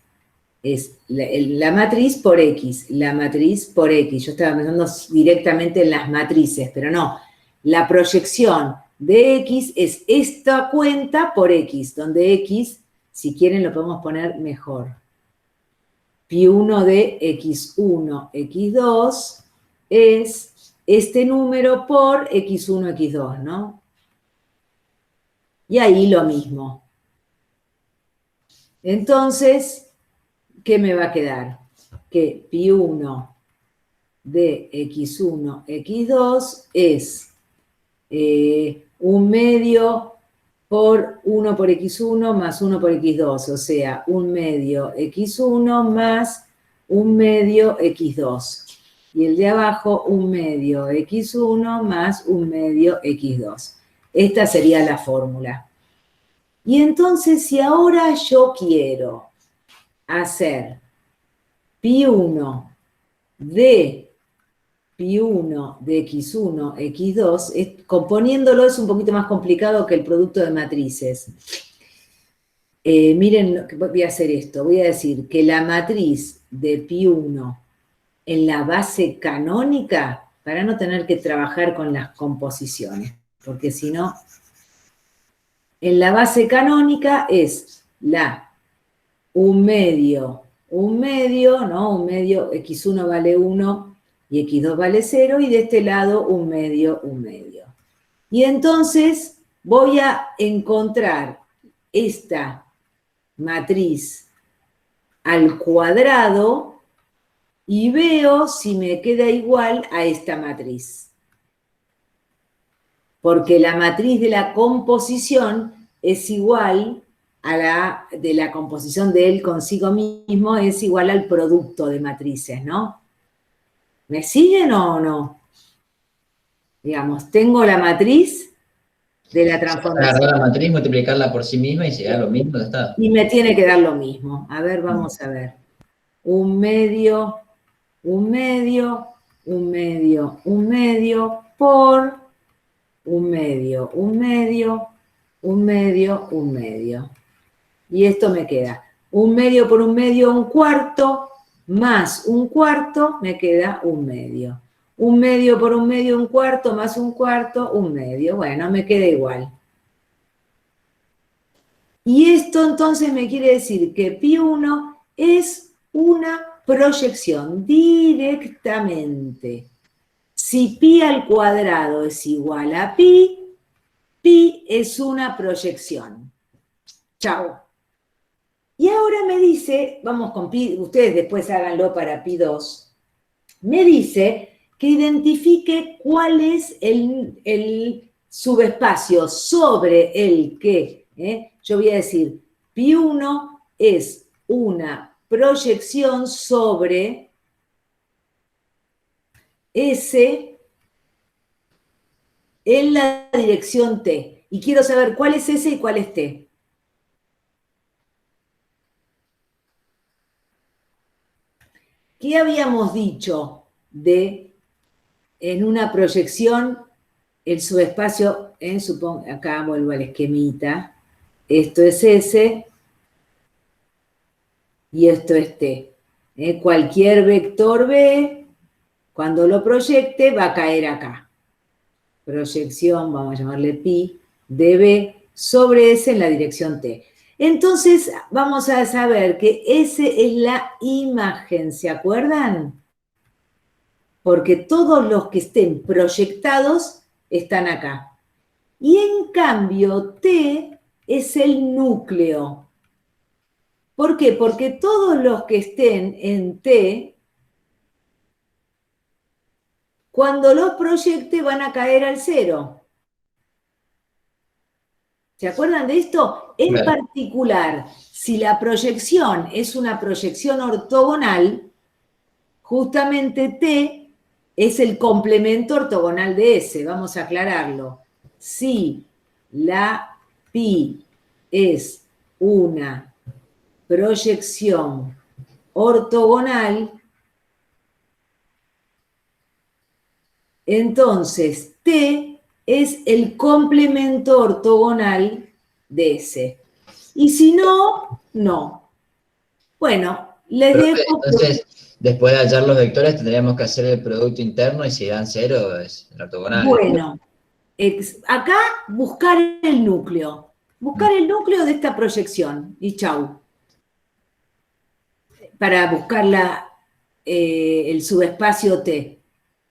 Es la matriz por X, la matriz por X. Yo estaba pensando directamente en las matrices, pero no. La proyección de X es esta cuenta por X, donde X, si quieren, lo podemos poner mejor. Pi1 de x1, x2 es este número por x1, x2, ¿no? Y ahí lo mismo. Entonces, ¿qué me va a quedar? Que pi1 de x1, x2 es 1/2 por 1 por x1 más 1 por x2, o sea, 1/2 x1 más 1/2 x2. Y el de abajo, 1/2 x1 más 1/2 x2. Esta sería la fórmula. Y entonces, si ahora yo quiero hacer pi1 de x1, x2, componiéndolo es un poquito más complicado que el producto de matrices. Miren, lo que voy a hacer esto. Voy a decir que la matriz de pi1 en la base canónica, para no tener que trabajar con las composiciones, porque si no, en la base canónica es la 1/2, ¿no? 1/2, x1 vale 1 y x2 vale 0, y de este lado 1/2, 1/2. Y entonces voy a encontrar esta matriz al cuadrado y veo si me queda igual a esta matriz. Porque la matriz de la composición es igual a la de la composición de él consigo mismo, es igual al producto de matrices, ¿no? ¿Me siguen o no? Digamos, tengo la matriz de la transformación. Agarrar la matriz, multiplicarla por sí misma y llegar a lo mismo, ya está. Y me tiene que dar lo mismo. A ver, vamos a ver. 1/2, 1/2, 1/2, 1/2 por 1/2, 1/2, 1/2, 1/2. Y esto me queda 1/2 por 1/2, 1/4, más 1/4, me queda 1/2. 1/2 por 1/2, 1/4, más 1/4, 1/2. Bueno, me queda igual. Y esto entonces me quiere decir que pi1 es una proyección directamente. Si pi al cuadrado es igual a pi, pi es una proyección. Chao. Y ahora me dice, vamos con pi, ustedes después háganlo para pi2, me dice que identifique cuál es el subespacio sobre el que, yo voy a decir, pi1 es una proyección sobre S en la dirección T. Y quiero saber cuál es S y cuál es T. ¿Qué habíamos dicho de en una proyección el subespacio, supongo, acá vuelvo al esquemita, esto es S y esto es T. Cualquier vector B, cuando lo proyecte, va a caer acá. Proyección, vamos a llamarle pi, de B sobre S en la dirección T. Entonces, vamos a saber que S es la imagen, ¿se acuerdan? Porque todos los que estén proyectados están acá. Y en cambio, T es el núcleo. ¿Por qué? Porque todos los que estén en T, cuando los proyecte van a caer al 0. ¿Se acuerdan de esto? En particular, si la proyección es una proyección ortogonal, justamente T es el complemento ortogonal de S. Vamos a aclararlo. Si la pi es una proyección ortogonal, entonces T es el complemento ortogonal de S. Y si no, no. Bueno, les dejo... Entonces, después de hallar los vectores, tendríamos que hacer el producto interno y si dan 0 es el ortogonal. Bueno, acá buscar el núcleo. Buscar el núcleo de esta proyección. Y chau. Para buscar el subespacio T.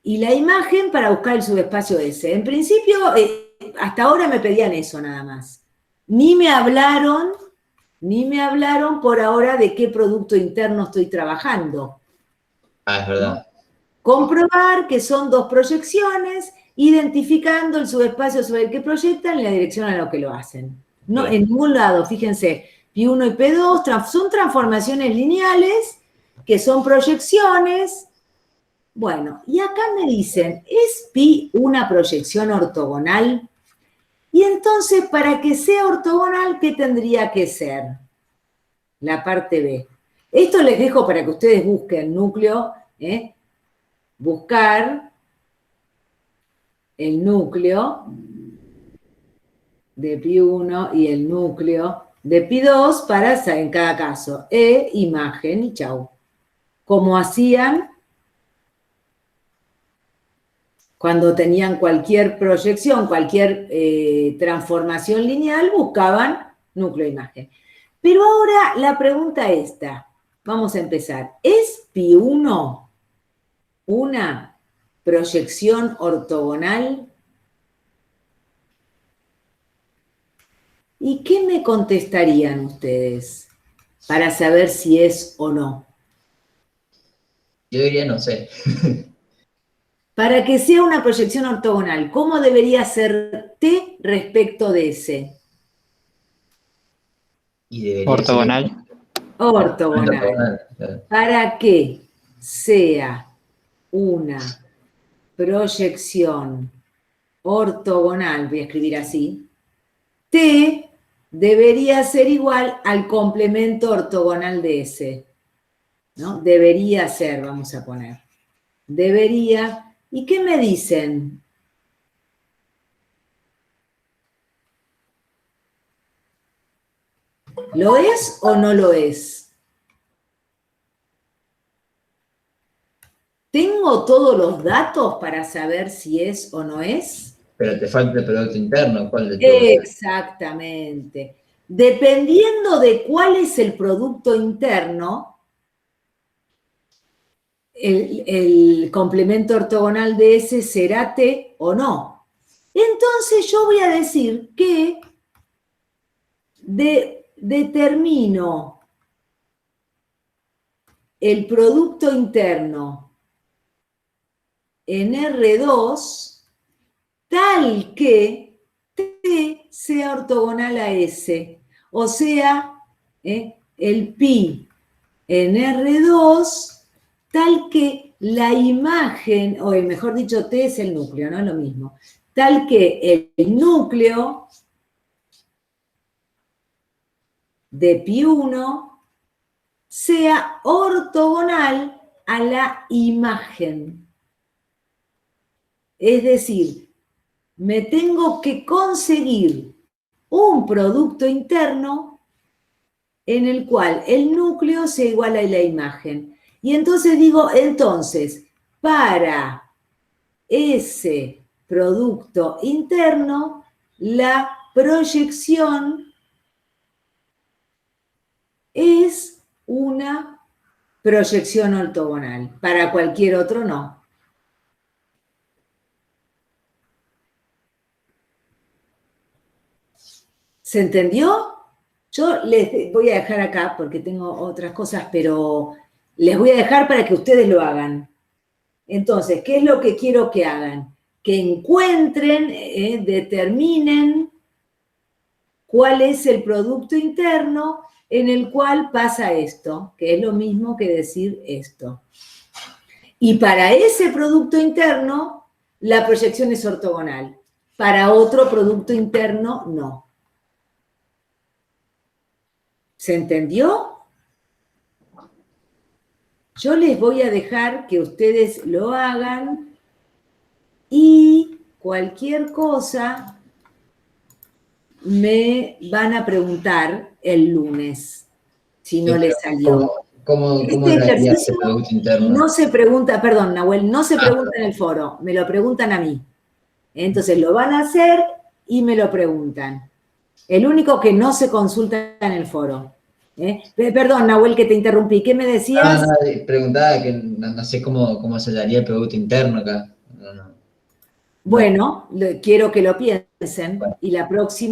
Y la imagen para buscar el subespacio S. En principio, hasta ahora me pedían eso nada más. Ni me hablaron por ahora de qué producto interno estoy trabajando. Ah, es verdad. Comprobar que son dos proyecciones, identificando el subespacio sobre el que proyectan y la dirección a la que lo hacen. No, en ningún lado, fíjense, Pi1 y P2 son transformaciones lineales, que son proyecciones. Bueno, y acá me dicen, ¿es Pi una proyección ortogonal? Y entonces, para que sea ortogonal, ¿qué tendría que ser? La parte B. Esto les dejo para que ustedes busquen núcleo, buscar el núcleo de Pi1 y el núcleo de Pi2 para, en cada caso, imagen y chau. Como hacían cuando tenían cualquier proyección, cualquier transformación lineal, buscaban núcleo e imagen. Pero ahora la pregunta es esta. Vamos a empezar. ¿Es Pi1 una proyección ortogonal? ¿Y qué me contestarían ustedes para saber si es o no? Yo diría no sé. Para que sea una proyección ortogonal, ¿cómo debería ser T respecto de S? Y debería Ortogonal. ser Ortogonal. claro. Para que sea una proyección ortogonal, voy a escribir así, T debería ser igual al complemento ortogonal de S, ¿no? Debería ser, vamos a poner. Debería. ¿Y qué me dicen? ¿Lo es o no lo es? ¿Tengo todos los datos para saber si es o no es? Pero te falta el producto interno, ¿cuál de todos? Exactamente. Dependiendo de cuál es el producto interno, el complemento ortogonal de S será T o no. Entonces yo voy a decir que determino el producto interno en R2 tal que T sea ortogonal a S. O sea, el pi en R2 tal que la imagen, o mejor dicho, T es el núcleo, no es lo mismo, tal que el núcleo de pi1 sea ortogonal a la imagen. Es decir, me tengo que conseguir un producto interno en el cual el núcleo sea igual a la imagen. Y entonces digo, para ese producto interno, la proyección es una proyección ortogonal. Para cualquier otro no. ¿Se entendió? Yo les voy a dejar acá, porque tengo otras cosas, pero les voy a dejar para que ustedes lo hagan. Entonces, ¿qué es lo que quiero que hagan? Que encuentren, determinen cuál es el producto interno en el cual pasa esto, que es lo mismo que decir esto. Y para ese producto interno, la proyección es ortogonal. Para otro producto interno, no. ¿Se entendió? Yo les voy a dejar que ustedes lo hagan y cualquier cosa me van a preguntar el lunes, si no les salió. ¿Cómo Este daría ese ejercicio producto interno? no se pregunta, perdón, Nahuel, no se pregunta en el foro, me lo preguntan a mí. Entonces lo van a hacer y me lo preguntan. El único que no se consulta en el foro. Perdón, Nahuel, que te interrumpí. ¿Qué me decías? Preguntaba que no sé cómo se daría el producto interno acá. Bueno, quiero que lo piensen y la próxima